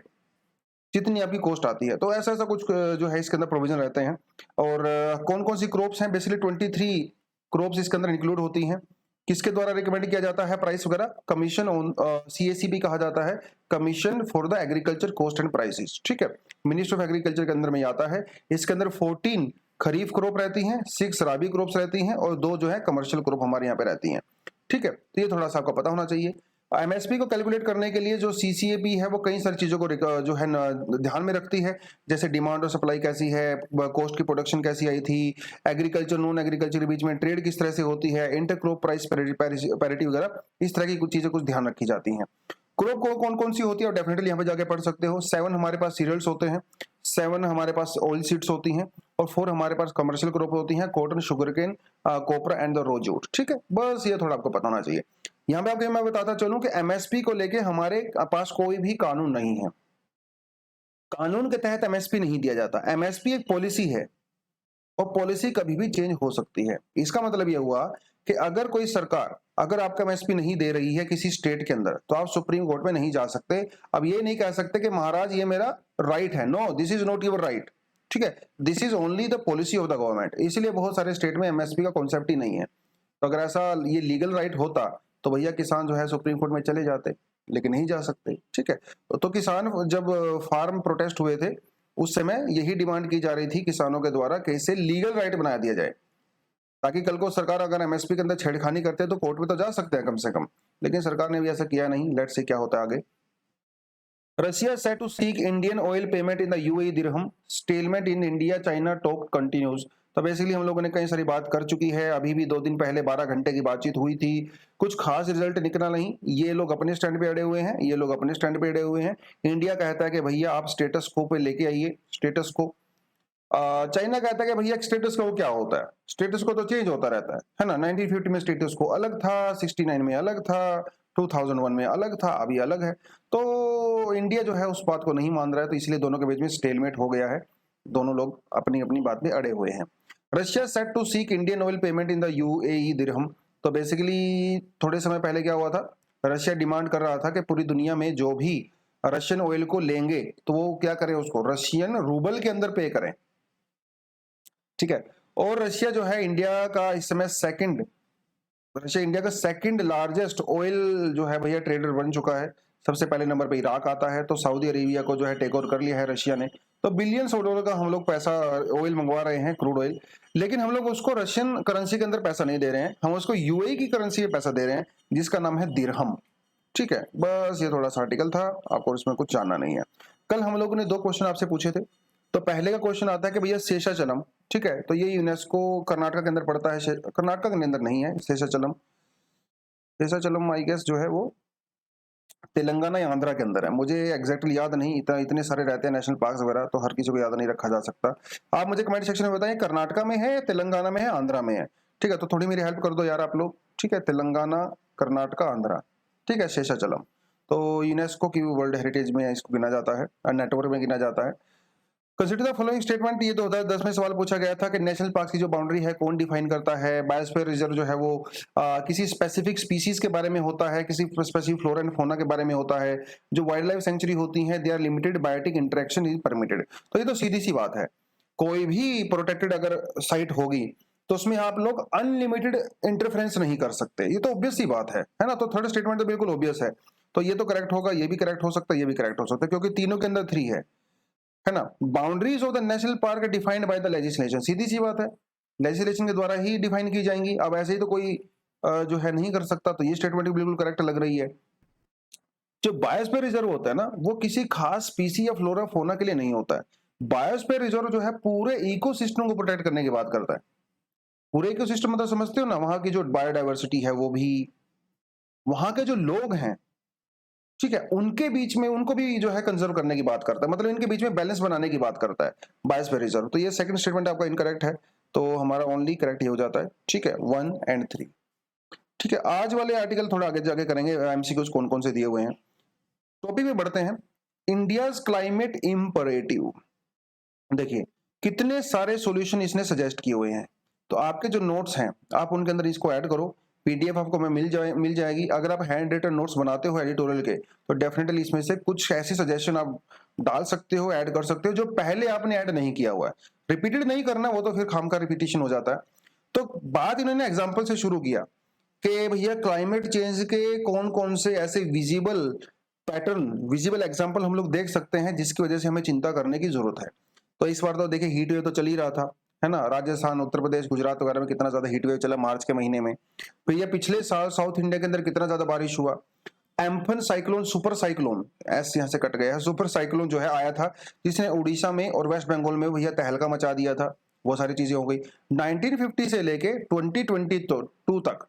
जितनी आपकी कॉस्ट आती है। तो ऐसा ऐसा कुछ जो है इसके अंदर प्रोविजन रहते हैं। और कौन कौन सी क्रॉप्स हैं, बेसिकली 23 क्रॉप्स इसके अंदर इंक्लूड होती हैं। किसके द्वारा रिकमेंड किया जाता है प्राइस वगैरह, कमीशन ऑन सीएसीबी कहा जाता है, commission for the agriculture cost and prices. ठीक है, मिनिस्टर ऑफ एग्रीकल्चर के अंदर में आता है। इसके अंदर 14 खरीफ क्रॉप रहती हैं, 6 राबी क्रॉप्स रहती हैं और 2 जो है कमर्शियल क्रॉप हमारे यहाँ पे रहती हैं। ठीक है, तो ये थोड़ा सा आपको पता होना चाहिए। एमएसपी को कैलकुलेट करने के लिए जो सीसीएपी है वो कई सारी चीजों को जो है ध्यान में रखती है, जैसे डिमांड और सप्लाई कैसी है, कॉस्ट की प्रोडक्शन कैसी आई थी, एग्रीकल्चर नॉन एग्रीकल्चर के बीच में ट्रेड किस तरह से होती है, इंटर क्रॉप प्राइस पैरिटी वगैरह, इस तरह की कुछ चीजें कुछ ध्यान रखी जाती हैं। क्रॉप को कौन कौन सी होती है और डेफिनेटली यहाँ पे जाके पढ़ सकते हो। 7 हमारे पास सीरियल्स होते हैं, 7 हमारे पास ऑयल सीड्स होती हैं और 4 हमारे पास कमर्शियल क्रॉप होती हैं, cotton, sugarcane, copra and the rosewood. ठीक है, बस ये थोड़ा आपको पता होना चाहिए। यहाँ पे आपको मैं बताता चलूं कि एमएसपी को लेके हमारे पास कोई भी कानून नहीं है, कानून के तहत एमएसपी नहीं दिया जाता। एमएसपी एक पॉलिसी है और पॉलिसी कभी भी चेंज हो सकती है। इसका मतलब यह हुआ कि अगर कोई सरकार अगर आपका एमएसपी नहीं दे रही है किसी स्टेट के अंदर, तो आप सुप्रीम कोर्ट में नहीं जा सकते। अब ये नहीं कह सकते कि महाराज ये मेरा राइट है, no, this is not your right. ठीक है, this is only the policy of the government. इसलिए बहुत सारे स्टेट में एमएसपी का कॉन्सेप्ट ही नहीं है। तो अगर ऐसा ये लीगल राइट होता तो भैया किसान जो है सुप्रीम कोर्ट में चले जाते, लेकिन नहीं जा सकते। ठीक है, तो किसान जब फार्म प्रोटेस्ट हुए थे उस समय यही डिमांड की जा रही थी किसानों के द्वारा कि इसे लीगल राइट बना दिया जाए, ताकि कल को सरकार अगर एमएसपी के अंदर छेड़खानी करते हैं तो कोर्ट में तो जा सकते हैं कम से कम। लेकिन सरकार ने भी ऐसा किया नहीं। लेट्स सी क्या होता है आगे। Russia set to seek Indian oil payment in the UAE dirham, stalemate in India China talk continues. तो बेसिकली हम लोगों ने कई सारी बात कर चुकी है, अभी भी 2 दिन पहले 12 घंटे की बातचीत हुई थी, कुछ खास रिजल्ट निकला नहीं। ये लोग अपने स्टैंड पे अड़े हुए हैं, ये लोग अपने स्टैंड पे अड़े हुए हैं। इंडिया कहता है कि भैया आप स्टेटस को पे लेके आइए, स्टेटस को। चाइना कहता है कि भैया स्टेटस को क्या होता है, स्टेटस को तो चेंज होता रहता है ना। 1950 में स्टेटस को अलग था, 69 में अलग था, 2001 में अलग था, अभी अलग है। तो इंडिया जो है उस बात को नहीं मान रहा है, तो इसलिए दोनों के बीच में स्टेलमेट हो गया है, दोनों लोग अपनी अपनी बात में अड़े हुए हैं। Russia set to seek Indian oil payment in the UAE dirham. तो बेसिकली थोड़े समय पहले क्या हुआ था, रशिया डिमांड कर रहा था कि पूरी दुनिया में जो भी रशियन ऑयल को लेंगे तो वो क्या करें, उसको रशियन रूबल के अंदर पे करें। ठीक है, और रशिया जो है इंडिया का इस समय रशिया इंडिया का सेकंड लार्जेस्ट ऑयल जो है भैया ट्रेडर बन चुका है। सबसे पहले नंबर पे इराक आता है, तो सऊदी अरेबिया को जो है टेक ओवर कर लिया है रशिया ने। तो बिलियंस ऑफ डॉलर का हम लोग पैसा ऑयल मंगवा रहे हैं, क्रूड ऑयल, लेकिन हम लोग उसको रशियन करेंसी के अंदर पैसा नहीं दे रहे हैं, हम उसको यूएई की करेंसी में पैसा दे रहे हैं जिसका नाम है दिरहम। ठीक है, बस ये थोड़ा सा आर्टिकल था, आपको इसमें कुछ जानना नहीं है। कल हम लोगों ने 2 क्वेश्चन आपसे पूछे थे। तो पहले का क्वेश्चन आता है कि भैया शेषाचलम, ठीक है, तो ये यूनेस्को कर्नाटक के अंदर पड़ता है, कर्नाटक के अंदर नहीं है शेषाचलम। शेषाचलम आई गेस जो है वो तेलंगाना या आंध्रा के अंदर है, मुझे एग्जैक्टली याद नहीं, इतने सारे रहते हैं नेशनल पार्क्स वगैरह, तो हर किसी को याद नहीं रखा जा सकता। आप मुझे कमेंट सेक्शन में बताएं कर्नाटका में है, तेलंगाना में है, आंध्रा में है। ठीक है, तो थोड़ी मेरी हेल्प कर दो यार आप लोग। ठीक है, तेलंगाना, कर्नाटका, आंध्रा। ठीक है, शेषाचलम तो यूनेस्को की वर्ल्ड हेरिटेज में इसको गिना जाता है, नेटवर्क में गिना जाता है। कंसिडर द फॉलोइंग स्टेटमेंट, ये 2010 में सवाल पूछा गया था कि नेशनल पार्क की जो बाउंड्री है कौन डिफाइन करता है। बायोस्फीयर रिजर्व जो है वो किसी स्पेसिफिक स्पीसीज के बारे में होता है, किसी स्पेसिफिक फ्लोरा एंड फौना के बारे में होता है। जो वाइल्ड लाइफ सेंचुरी होती है they are limited, biotic interaction is permitted. तो ये तो सीधी सी बात है, कोई भी प्रोटेक्टेड अगर साइट होगी तो उसमें आप लोग अनलिमिटेड इंटरफेरेंस नहीं कर सकते, ये तो ऑब्वियस सी बात है ना। तो थर्ड स्टेटमेंट तो बिल्कुल ऑब्वियस है, तो ये तो करेक्ट होगा, ये भी करेक्ट हो सकता है, ये भी करेक्ट हो सकता है, क्योंकि तीनों के अंदर 3 है ना। Boundaries of the national park defined by the legislation, सीधी सी बात है, लेजिस्लेशन के द्वारा ही डिफाइन की जाएंगी। अब ऐसे ही तो कोई जो है नहीं कर सकता, तो ये स्टेटमेंट बिल्कुल करेक्ट लग रही है। जो बायोस्फीयर रिजर्व होता है ना, वो किसी खास स्पीसी या फ्लोरा फोना के लिए नहीं होता है। बायोस्फीयर रिजर्व जो है पूरे इकोसिस्टम को प्रोटेक्ट करने की बात करता है। पूरे इकोसिस्टम मतलब समझते हो ना, वहां की जो बायोडाइवर्सिटी है वो भी, वहां के जो लोग हैं, ठीक है, उनके बीच में उनको भी जो है कंजर्व करने की बात करता है, मतलब इनके बीच में बैलेंस बनाने की बात करता है बायोस्फीयर रिजर्व। तो ये सेकंड स्टेटमेंट आपका इनकरेक्ट है, तो हमारा ओनली करेक्ट ही हो जाता है। ठीक है, 1 और 3। ठीक है, आज वाले आर्टिकल थोड़ा आगे जाके करेंगे, एमसीक्यूज कौन कौन से दिए हुए हैं। टॉपिक में बढ़ते हैं, इंडियाज क्लाइमेट इंपरेटिव। देखिए कितने सारे सॉल्यूशन इसने सजेस्ट किए हुए हैं, तो आपके जो नोट्स हैं आप उनके अंदर इसको ऐड करो, पीडीएफ आपको मैं मिल जाएगी। अगर आप हैंड रिटन नोट्स बनाते हो एडिटोरियल के, तो डेफिनेटली इसमें से कुछ ऐसे सजेशन आप डाल सकते हो, ऐड कर सकते हो, जो पहले आपने ऐड नहीं किया हुआ है। रिपीटेड नहीं करना, वो तो फिर खाम का रिपीटिशन हो जाता है। तो बात इन्होंने एग्जाम्पल से शुरू किया कि भैया क्लाइमेट चेंज के कौन कौन से ऐसे विजिबल पैटर्न, विजिबल एग्जाम्पल हम लोग देख सकते हैं जिसकी वजह से हमें चिंता करने की जरूरत है। तो इस बार तो देखिए हीट वेव तो चल ही रहा था, है ना। राजस्थान, उत्तर प्रदेश, गुजरात वगैरह में कितना ज्यादा हीट वेव चला मार्च के महीने में। फिर ये पिछले साल साउथ इंडिया के अंदर कितना ज्यादा बारिश हुआ। Amphan cyclone, super cyclone, S यहाँ से कट गया है, सुपर साइक्लोन जो है आया था, जिसने उड़ीसा में और वेस्ट बंगाल में भैया तहलका मचा दिया था। वो सारी चीजें हो गई। 1950 से लेके 2022 तक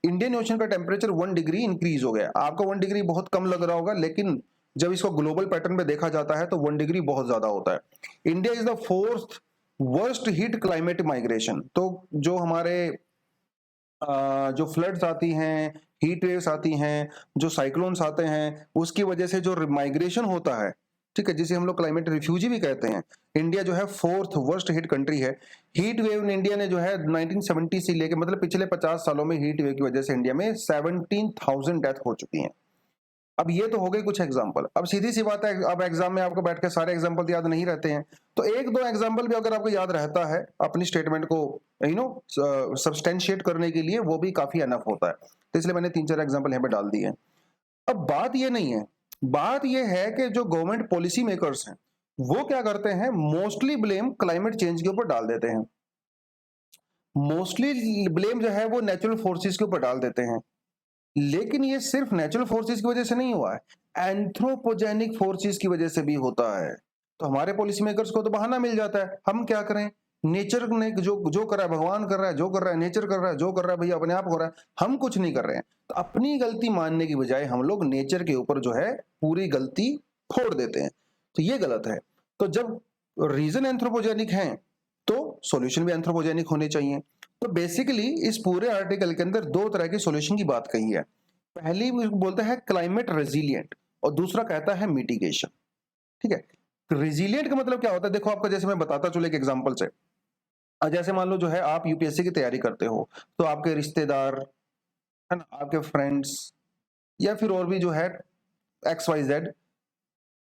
इंडियन ओशन का टेम्परेचर 1 डिग्री इंक्रीज हो गया। आपको 1 डिग्री बहुत कम लग रहा होगा, लेकिन जब इसको ग्लोबल पैटर्न पे देखा जाता है तो 1 डिग्री बहुत ज्यादा होता है। India is the 4th worst heat climate migration. तो जो हमारे जो फ्लड्स आती हैं, हीट वेव्स आती हैं, जो साइक्लोन्स आते हैं, उसकी वजह से जो माइग्रेशन होता है, ठीक है, जिसे हम लोग क्लाइमेट रिफ्यूजी भी कहते हैं, इंडिया जो है 4th वर्स्ट हीट कंट्री है। हीट वेव इन इंडिया ने जो है 1970 से लेके मतलब पिछले 50 सालों में हीट वेव की वजह से इंडिया में 17,000 डेथ हो चुकी हैं। अब ये तो हो गई कुछ एग्जांपल। अब सीधी सी बात है, अब एग्जाम में आपको बैठ के सारे एग्जांपल याद नहीं रहते हैं, तो एक दो एग्जांपल भी अगर आपको याद रहता है अपनी स्टेटमेंट को सब्सटेंशिएट करने के लिए, वो भी काफी अनफ होता है। तो इसलिए मैंने 3-4 एग्जांपल यहाँ पे डाल दिए हैं। अब बात ये नहीं है, बात ये है कि जो गवर्नमेंट पॉलिसी मेकर्स हैं वो क्या करते हैं, मोस्टली ब्लेम क्लाइमेट चेंज के ऊपर डाल देते हैं। मोस्टली ब्लेम जो है वो नेचुरल फोर्सेस के ऊपर डाल देते हैं। लेकिन ये सिर्फ नेचुरल फोर्सेस की वजह से नहीं हुआ है, एंथ्रोपोजेनिक फोर्सेस की वजह से भी होता है। तो हमारे पॉलिसी मेकर्स को तो बहाना मिल जाता है, हम क्या करें, नेचर ने जो जो कर रहा है, भगवान कर रहा है, जो कर रहा है नेचर कर रहा है, जो कर रहा है भैया अपने आप हो रहा है, हम कुछ नहीं कर रहे हैं। तो अपनी गलती मानने की बजाय हम लोग नेचर के ऊपर जो है पूरी गलती फोड़ देते हैं, तो ये गलत है। तो जब रीजन एंथ्रोपोजेनिक है तो सॉल्यूशन भी एंथ्रोपोजेनिक होने चाहिए। तो बेसिकली इस पूरे आर्टिकल के अंदर दो तरह की सॉल्यूशन की बात कही है। पहली बोलता है क्लाइमेट रेजिलिएंट और दूसरा कहता है मिटिगेशन। ठीक है, रेजिलिएंट का मतलब क्या होता है, देखो आपका, जैसे मैं बताता चलूं एक एग्जांपल से। जैसे मान लो जो है आप यूपीएससी की तैयारी करते हो, तो आपके रिश्तेदार है ना, आपके फ्रेंड्स या फिर और भी जो है XYZ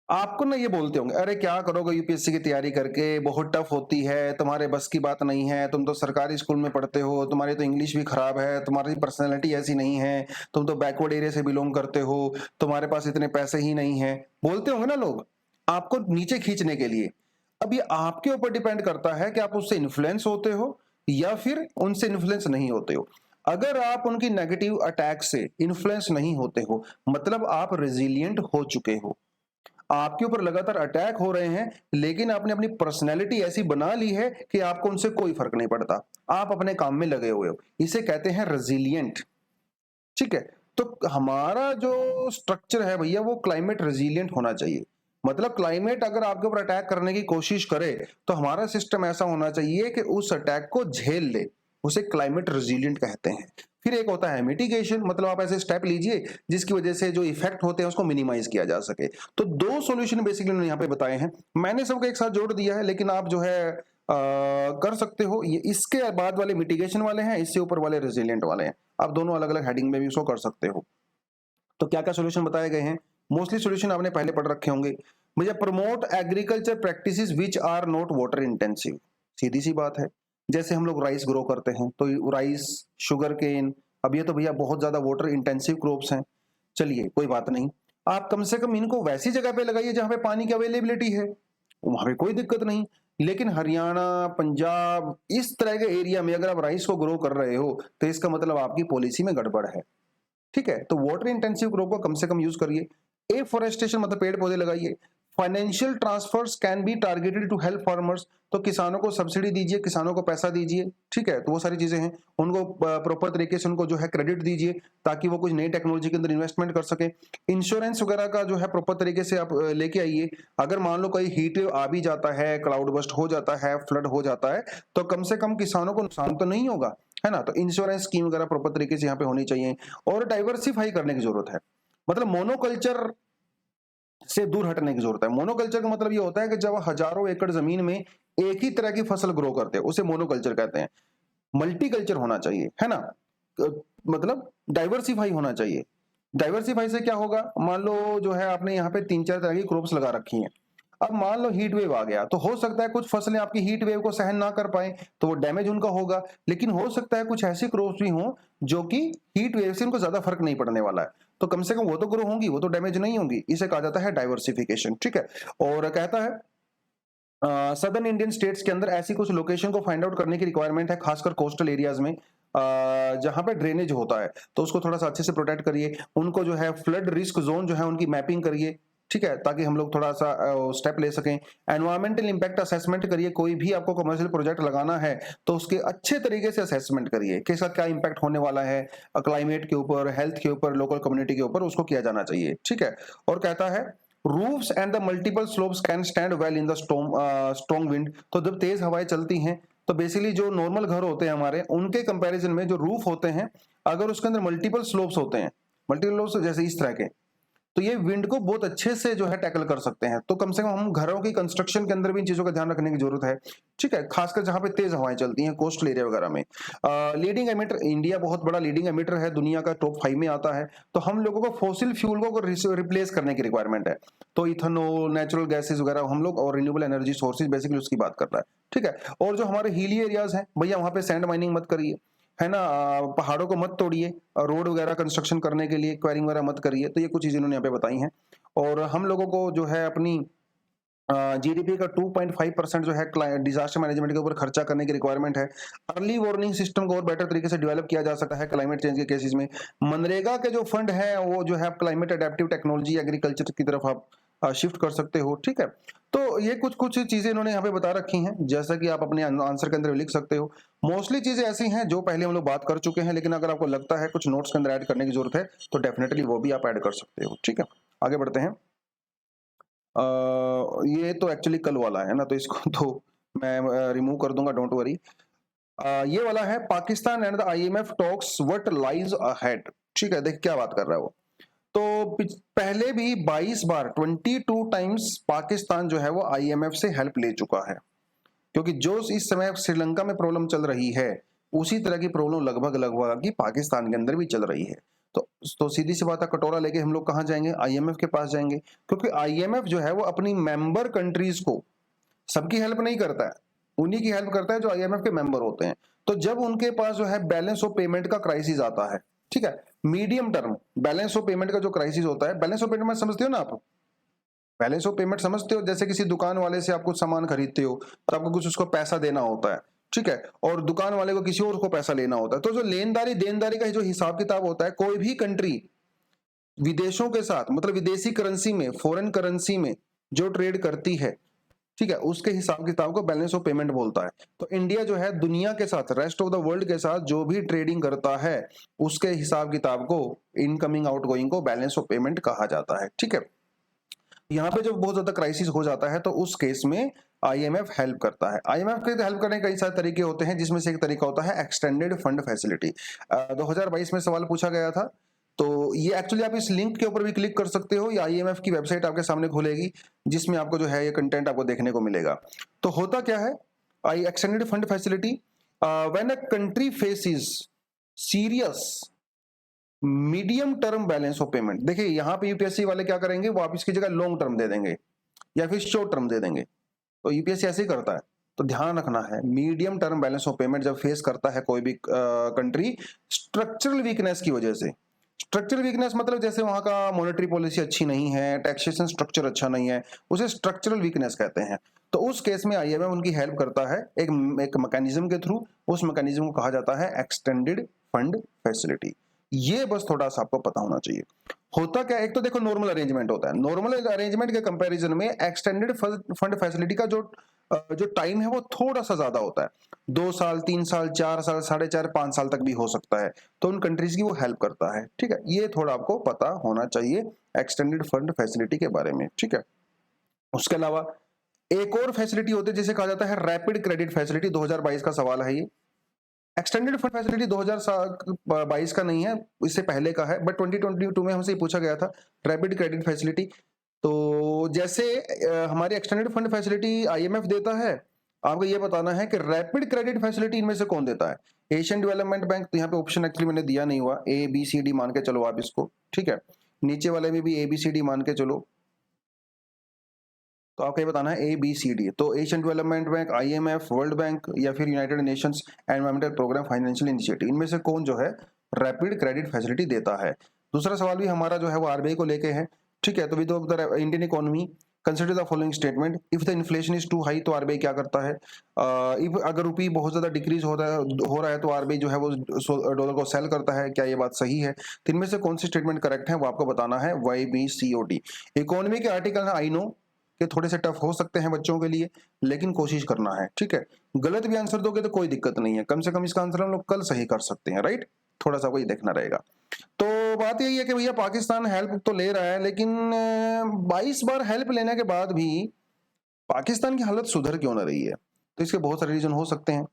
आपको ना ये बोलते होंगे, अरे क्या करोगे यूपीएससी की तैयारी करके, बहुत टफ होती है, तुम्हारे बस की बात नहीं है, तुम तो सरकारी स्कूल में पढ़ते हो, तुम्हारी तो इंग्लिश भी खराब है, तुम्हारी पर्सनैलिटी ऐसी नहीं है, तुम तो बैकवर्ड एरिया से बिलोंग करते हो, तुम्हारे पास इतने पैसे ही नहीं है, बोलते होंगे ना लोग आपको नीचे खींचने के लिए। अब ये आपके ऊपर डिपेंड करता है कि आप उससे इन्फ्लुएंस होते हो या फिर उनसे इन्फ्लुएंस नहीं होते हो। अगर आप उनकी नेगेटिव अटैक से इन्फ्लुएंस नहीं होते हो, मतलब आप रेजिलिएंट हो चुके हो। आपके ऊपर लगातार अटैक हो रहे हैं, लेकिन आपने अपनी पर्सनैलिटी ऐसी बना ली है कि आपको उनसे कोई फर्क नहीं पड़ता, आप अपने काम में लगे हुए हो, इसे कहते हैं रेजिलिएंट। ठीक है, तो हमारा जो स्ट्रक्चर है भैया वो क्लाइमेट रेजिलिएंट होना चाहिए। मतलब क्लाइमेट अगर आपके ऊपर अटैक करने की कोशिश करे तो हमारा सिस्टम ऐसा होना चाहिए कि उस अटैक को झेल ले, उसे क्लाइमेट रेजिलिएंट कहते हैं। फिर एक होता है मिटिगेशन, मतलब आप ऐसे स्टेप लीजिए जिसकी वजह से जो इफेक्ट होते हैं उसको मिनिमाइज किया जा सके। तो दो सॉल्यूशन बेसिकली उन्होंने यहाँ पे बताए हैं, मैंने सबको एक साथ जोड़ दिया है, लेकिन आप जो है कर सकते हो, ये इसके बाद वाले मिटिगेशन वाले हैं, इससे ऊपर वाले रेजिलिएंट वाले हैं, आप दोनों अलग अलग हेडिंग में भी इसको कर सकते हो। तो क्या क्या सॉल्यूशन बताए गए हैं, मोस्टली सॉल्यूशन आपने पहले पढ़ रखे होंगे भैया। Promote agriculture practices which are not water intensive, सीधी सी बात है, जैसे हम लोग राइस ग्रो करते हैं तो राइस, शुगर केन, अब ये तो भैया बहुत ज्यादा वाटर इंटेंसिव क्रॉप्स हैं। चलिए कोई बात नहीं, आप कम से कम इनको वैसी जगह पे लगाइए जहां पे पानी की अवेलेबिलिटी है, वहां पे कोई दिक्कत नहीं। लेकिन हरियाणा, पंजाब, इस तरह के एरिया में अगर आप राइस को ग्रो कर रहे हो तो इसका मतलब आपकी पॉलिसी में गड़बड़ है। ठीक है, तो वाटर इंटेंसिव क्रॉप को कम से कम यूज करिए। एफोरेस्टेशन मतलब पेड़ पौधे लगाइए। Financial transfers can be targeted to help farmers, तो किसानों को सब्सिडी दीजिए, किसानों को पैसा दीजिए। ठीक है, तो वो सारी चीजें हैं, उनको प्रॉपर तरीके से उनको जो है क्रेडिट दीजिए ताकि वो कुछ नई टेक्नोलॉजी के अंदर इन्वेस्टमेंट कर सके। इंश्योरेंस वगैरह का जो है प्रॉपर तरीके से आप लेके आइए। अगर मान लो कोई हीट वेव आ भी जाता है, क्लाउड बस्ट हो जाता है, फ्लड हो जाता है, तो कम से कम किसानों को नुकसान तो नहीं होगा, है ना। तो इंश्योरेंस स्कीम वगैरह प्रॉपर तरीके से यहाँ पे होनी चाहिए। और डाइवर्सिफाई करने की जरूरत है, मतलब मोनोकल्चर से दूर हटने की जरूरत है। मोनोकल्चर का मतलब ये होता है कि जब हजारों एकड़ जमीन में एक ही तरह की फसल ग्रो करते हैं उसे मोनोकल्चर कहते हैं। मल्टीकल्चर होना चाहिए, है ना, मतलब डाइवर्सिफाई होना चाहिए। डाइवर्सिफाई से क्या होगा, मान लो जो है आपने यहाँ पे 3-4 तरह की क्रॉप्स लगा रखी हैं, अब मान लो हीट वेव आ गया तो हो सकता है कुछ फसलें आपकी हीट वेव को सहन ना कर पाए, तो वो डैमेज उनका होगा। लेकिन हो सकता है कुछ ऐसी क्रॉप्स भी हों जो कि हीट वेव से उनको ज्यादा फर्क नहीं पड़ने वाला है, तो कम से कम वो तो ग्रो होंगी, वो तो डैमेज नहीं होंगी। इसे कहा जाता है डाइवर्सिफिकेशन। ठीक है, और कहता है सदर्न इंडियन स्टेट्स के अंदर ऐसी कुछ लोकेशन को फाइंड आउट करने की रिक्वायरमेंट है, खासकर कोस्टल एरियाज में जहां पे ड्रेनेज होता है, तो उसको थोड़ा सा अच्छे से प्रोटेक्ट करिए। उनको जो है फ्लड रिस्क जोन जो है उनकी मैपिंग करिए, ठीक है, ताकि हम लोग थोड़ा सा स्टेप ले सकें। एनवायरमेंटल इंपैक्ट असेसमेंट करिए, कोई भी आपको कमर्शियल प्रोजेक्ट लगाना है तो उसके अच्छे तरीके से असेसमेंट करिए कि इसका क्या इंपैक्ट होने वाला है, क्लाइमेट के ऊपर, हेल्थ के ऊपर, लोकल कम्युनिटी के ऊपर, उसको किया जाना चाहिए। ठीक है, और कहता है roofs and the multiple slopes can stand well in the strong wind, तो जब तेज हवाएं चलती हैं तो बेसिकली जो नॉर्मल घर होते हैं हमारे, उनके कंपैरिजन में जो रूफ होते हैं, अगर उसके अंदर मल्टीपल स्लोप्स होते हैं, मल्टीपल स्लोप्स जैसे इस तरह के, तो ये विंड को बहुत अच्छे से जो है टैकल कर सकते हैं। तो कम से कम हम घरों की कंस्ट्रक्शन के अंदर भी इन चीजों का ध्यान रखने की जरूरत है, ठीक है, खासकर जहां पे तेज हवाएं चलती हैं कोस्टल एरिया वगैरह में। लीडिंग एमिटर, इंडिया बहुत बड़ा लीडिंग एमिटर है, दुनिया का टॉप 5 में आता है। तो हम लोगों को फॉसिल फ्यूल को रिप्लेस करने की रिक्वायरमेंट है। तो इथेनॉल, नेचुरल गैसेज वगैरह हम लोग, और रिन्यूएबल एनर्जी सोर्सेज बेसिकली उसकी बात कर रहा है, ठीक है। और जो हमारे हिली एरियाज हैं भैया, वहां पे सैंड माइनिंग मत करिए, है ना, पहाड़ों को मत तोड़िए, रोड वगैरह कंस्ट्रक्शन करने के लिए क्वायरिंग वगैरह मत करिए। तो ये कुछ चीजें इन्होंने यहाँ पे बताई हैं। और हम लोगों को जो है अपनी जीडीपी का 2.5% जो है डिजास्टर मैनेजमेंट के ऊपर खर्चा करने की रिक्वायरमेंट है। अर्ली वार्निंग सिस्टम को और बेटर तरीके से डेवलप किया जा सकता है क्लाइमेट चेंज के केसेस में। मनरेगा के जो फंड है वो जो है आप क्लाइमेट अडेप्टिव टेक्नोलॉजी एग्रीकल्चर की तरफ आप शिफ्ट कर सकते हो, ठीक है। तो ये कुछ कुछ चीजें इन्होंने यहाँ पे बता रखी हैं, जैसा कि आप अपने आंसर के अंदर लिख सकते हो। मोस्टली चीजें ऐसी हैं जो पहले हम लोग बात कर चुके हैं, लेकिन अगर आपको लगता है कुछ नोट्स के अंदर ऐड करने की जरूरत है तो डेफिनेटली वो भी आप ऐड कर सकते हो, ठीक है। आगे बढ़ते हैं। ये तो एक्चुअली कल वाला है ना, तो इसको तो मैं रिमूव कर दूंगा, डोंट वरी। ये वाला है Pakistan and the IMF talks what lies ahead, ठीक है। देख क्या बात कर रहा है वो। तो पहले भी 22 बार 22 टाइम्स पाकिस्तान जो है वो आईएमएफ से हेल्प ले चुका है, क्योंकि जो इस समय श्रीलंका में प्रॉब्लम चल रही है उसी तरह की प्रॉब्लम लगभग लगभग की पाकिस्तान के अंदर भी चल रही है। तो सीधी सी बात है, कटोरा लेके हम लोग कहाँ जाएंगे? आईएमएफ के पास जाएंगे, क्योंकि आईएमएफ जो है वो अपनी मेंबर कंट्रीज को सबकी हेल्प नहीं करता है, उन्हीं की हेल्प करता है जो आईएमएफ के मेंबर होते हैं। तो जब उनके पास जो है बैलेंस ऑफ पेमेंट का क्राइसिस आता है, ठीक है, medium term balance of payment का जो क्राइसिस होता है, बैलेंस ऑफ पेमेंट समझते हो ना आप? बैलेंस ऑफ पेमेंट समझते हो? जैसे किसी दुकान वाले से आप कुछ सामान खरीदते हो तो आपको कुछ उसको पैसा देना होता है, ठीक है, और दुकान वाले को किसी और को पैसा लेना होता है। तो जो लेनदारी देनदारी का जो हिसाब किताब होता है, कोई भी कंट्री विदेशों के साथ, मतलब विदेशी करेंसी में, फॉरेन करेंसी में जो ट्रेड करती है, ठीक है, उसके हिसाब किताब को बैलेंस ऑफ पेमेंट बोलता है। तो इंडिया जो है दुनिया के साथ, रेस्ट ऑफ द वर्ल्ड के साथ जो भी ट्रेडिंग करता है उसके हिसाब किताब को, इनकमिंग आउटगोइंग को बैलेंस ऑफ पेमेंट कहा जाता है, ठीक है। यहाँ पे जब बहुत ज्यादा क्राइसिस हो जाता है तो उस केस में आईएमएफ हेल्प करता है। आईएमएफ के हेल्प करने के कई सारे तरीके होते हैं, जिसमें से एक तरीका होता है एक्सटेंडेड फंड फैसिलिटी। 2022 में सवाल पूछा गया था, तो ये एक्चुअली आप इस लिंक के ऊपर भी क्लिक कर सकते हो, या आईएमएफ की वेबसाइट आपके सामने खुलेगी जिसमें आपको जो है ये कंटेंट आपको देखने को मिलेगा। तो होता क्या है, I extended fund facility when a country faces serious medium term balance of payment. देखिए यहाँ पे यूपीएससी वाले क्या करेंगे, वो आप इसकी जगह लॉन्ग टर्म दे देंगे या फिर शॉर्ट टर्म दे देंगे। तो यूपीएससी ऐसे ही करता है। तो ध्यान रखना है, medium term balance of payment जब फेस करता है कोई भी कंट्री स्ट्रक्चरल वीकनेस की वजह से। स्ट्रक्चरल वीकनेस मतलब जैसे वहां का मॉनेटरी पॉलिसी अच्छी नहीं है, टैक्सेशन स्ट्रक्चर अच्छा नहीं है, उसे स्ट्रक्चरल वीकनेस कहते हैं। तो उस केस में आईएमएफ उनकी हेल्प करता है एक मैकेनिज्म के थ्रू। उस मैकेनिज्म को कहा जाता है एक्सटेंडेड फंड फैसिलिटी। ये बस थोड़ा सा आपको पता होना चाहिए। होता क्या, एक तो देखो नॉर्मल अरेंजमेंट होता है, नॉर्मल अरेंजमेंट के कंपैरिजन में एक्सटेंडेड फंड फैसिलिटी का जो टाइम है वो थोड़ा सा ज्यादा होता है। 2 साल, 3 साल, 4 साल, 4.5, 5 साल तक भी हो सकता है। तो उन कंट्रीज की वो हेल्प करता है, ठीक है। ये थोड़ा आपको पता होना चाहिए एक्सटेंडेड फंड फैसिलिटी के बारे में, ठीक है। उसके अलावा एक और फैसिलिटी होती है जिसे कहा जाता है रैपिड क्रेडिट फैसिलिटी। 2022 का सवाल है ये। एक्सटेंडेड फंड फैसिलिटी 2022 का नहीं है, इससे पहले का है, बट 2022 में हमसे पूछा गया था रैपिड क्रेडिट फैसिलिटी। तो जैसे हमारी एक्सटेंडेड फंड फैसिलिटी आईएमएफ देता है, आपको ये बताना है कि रैपिड क्रेडिट फैसिलिटी इनमें से कौन देता है। एशियन डेवलपमेंट बैंक, तो यहाँ पे ऑप्शन एक्चुअली मैंने दिया नहीं हुआ, ए बी सी डी मान के चलो आप इसको, ठीक है। नीचे वाले में भी ए बी सी डी मान के चलो, तो आपको ये बताना है ए बी सी डी। तो Asian development bank, IMF, world bank या फिर United Nations environmental programme financial initiative, इनमें से कौन जो है रैपिड क्रेडिट फैसिलिटी देता है। दूसरा सवाल भी हमारा जो है वो आरबीआई को लेके है, ठीक है। तो with the Indian economy consider the following statement, if the inflation is too high तो आरबीआई क्या करता है, इफ अगर रुपी बहुत ज्यादा डिक्रीज हो रहा है तो आरबीआई जो है वो डॉलर को सेल करता है। क्या ये बात सही है? तो इनमें से कौन सी स्टेटमेंट करेक्ट है वो आपको बताना है, Y B C or D. Economy के आर्टिकल है, आई नो कि थोड़े से टफ हो सकते हैं बच्चों के लिए, लेकिन कोशिश करना है, ठीक है। गलत भी आंसर दोगे तो कोई दिक्कत नहीं है, कम से कम इसका आंसर हम लोग कल सही कर सकते हैं, राइट। थोड़ा सा कोई देखना रहेगा। तो बात यही है कि भैया पाकिस्तान हेल्प तो ले रहा है, लेकिन 22 बार हेल्प लेने के बाद भी पाकिस्तान की हालत सुधर क्यों न रही है? तो इसके बहुत सारे रीजन हो सकते हैं।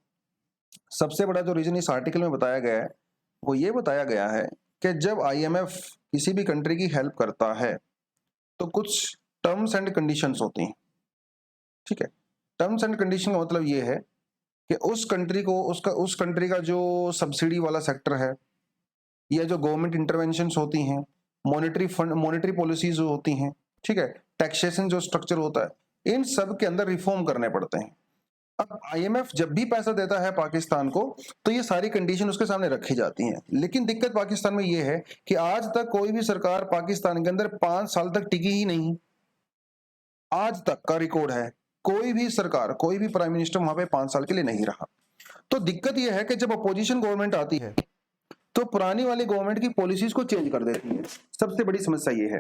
सबसे बड़ा जो रीजन इस आर्टिकल में बताया गया है वो ये बताया गया है कि जब आईएमएफ किसी भी कंट्री की हेल्प करता है तो कुछ टर्म्स एंड कंडीशंस होती हैं, ठीक है। टर्म्स एंड कंडीशन का मतलब ये है कि उस कंट्री को उस कंट्री का जो सब्सिडी वाला सेक्टर है, या जो गवर्नमेंट इंटरवेंशंस होती हैं, मॉनेटरी पॉलिसीज जो होती हैं, ठीक है, टैक्सेशन जो स्ट्रक्चर होता है, इन सब के अंदर रिफॉर्म करने पड़ते हैं। अब आईएमएफ जब भी पैसा देता है पाकिस्तान को, तो ये सारी कंडीशन उसके सामने रखी जाती हैं। लेकिन दिक्कत पाकिस्तान में ये है कि आज तक कोई भी सरकार पाकिस्तान के अंदर 5 साल तक टिकी ही नहीं। आज तक का रिकॉर्ड है, कोई भी सरकार, कोई भी प्राइम मिनिस्टर वहां पे 5 साल के लिए नहीं रहा। तो दिक्कत यह है कि जब अपोजिशन गवर्नमेंट आती है तो पुरानी वाली गवर्नमेंट की पॉलिसीज को चेंज कर देती है। सबसे बड़ी समस्या ये है,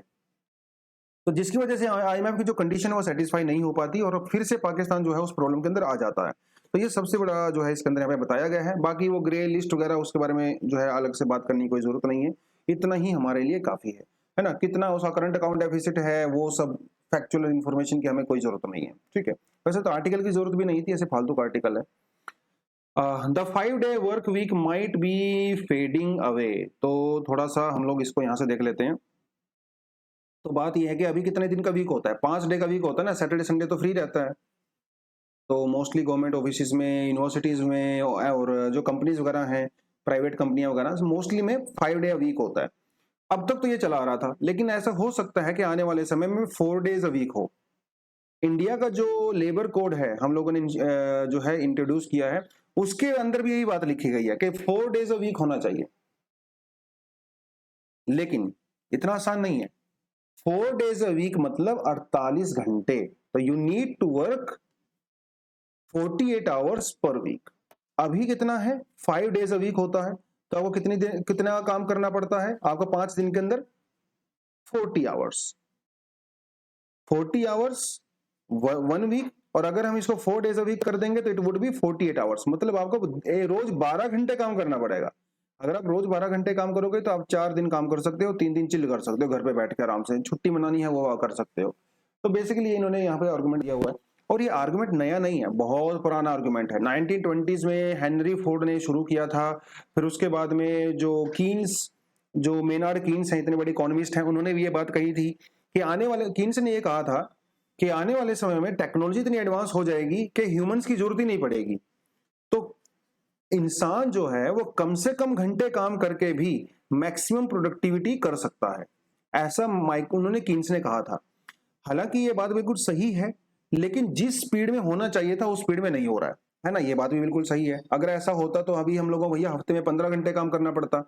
तो जिसकी वजह से आईएमएफ की जो कंडीशन है वो सेटिस्फाई नहीं हो पाती और फिर से पाकिस्तान जो है उस प्रॉब्लम के अंदर आ जाता है। तो ये सबसे बड़ा जो है इसके अंदर यहाँ पे बताया गया है। बाकी वो ग्रे लिस्ट वगैरह उसके बारे में जो है अलग से बात करने की कोई जरूरत नहीं है, इतना ही हमारे लिए काफी है ना। कितना उसका करंट अकाउंट डेफिसिट है वो सब फैक्चुअल इन्फॉर्मेशन की हमें कोई जरूरत नहीं है, ठीक है। वैसे तो आर्टिकल की जरूरत भी नहीं थी, ऐसे फालतू का आर्टिकल है। The 5-day work week might be fading away, तो थोड़ा सा हम लोग इसको यहाँ से देख लेते हैं। तो बात यह है कि अभी कितने दिन का वीक होता है, 5 डे का वीक होता है ना, सैटरडे संडे तो फ्री रहता है। तो मोस्टली गवर्नमेंट ऑफिस में, यूनिवर्सिटीज में और जो कंपनीज वगैरह हैं, प्राइवेट कंपनियां वगैरह, मोस्टली में 5 डे वीक होता है। अब तक तो ये चला आ रहा था, लेकिन ऐसा हो सकता है कि आने वाले समय में 4 डेज अ वीक हो। इंडिया का जो लेबर कोड है हम लोगों ने जो है इंट्रोड्यूस किया है, उसके अंदर भी यही बात लिखी गई है कि 4 डेज अ वीक होना चाहिए। लेकिन इतना आसान नहीं है। 4 डेज अ वीक मतलब 48 घंटे, तो you need to work 48 hours per week. अभी कितना है, 5 डेज अ वीक होता है, तो आपको कितना काम करना पड़ता है, आपको 5 दिन के अंदर 40 आवर्स, 40 आवर्स 1 वीक। और अगर हम इसको 4 डेज अ वीक कर देंगे तो इट वुड बी 48 आवर्स, मतलब आपको रोज 12 घंटे काम करना पड़ेगा। अगर आप रोज 12 घंटे काम करोगे तो आप 4 दिन काम कर सकते हो, 3 दिन चिल कर सकते हो, घर पे बैठ के आराम से, छुट्टी मनानी है वो कर सकते हो। तो बेसिकली इन्होंने यहाँ पे आर्गुमेंट दिया हुआ है, और ये आर्गुमेंट नया नहीं है, बहुत पुराना आर्गुमेंट है। 1920s में हेनरी फोर्ड ने शुरू किया था। फिर उसके बाद में जो कीन्स, जो मेनार्ड कीन्स हैं, इतने बड़े इकोनॉमिस्ट हैं, उन्होंने भी ये बात कही थी कि आने वाले, कीन्स ने ये कहा था कि आने वाले समय में टेक्नोलॉजी इतनी एडवांस हो जाएगी कि ह्यूमंस की जरूरत ही नहीं पड़ेगी। तो इंसान जो है वो कम से कम घंटे काम करके भी मैक्सिमम प्रोडक्टिविटी कर सकता है, ऐसा उन्होंने कीन्स ने कहा था। हालांकि ये बात बिल्कुल सही है, लेकिन जिस स्पीड में होना चाहिए था उस स्पीड में नहीं हो रहा है ना, ये बात भी बिल्कुल सही है। अगर ऐसा होता तो अभी हम लोगों को भैया हफ्ते में 15 घंटे काम करना पड़ता,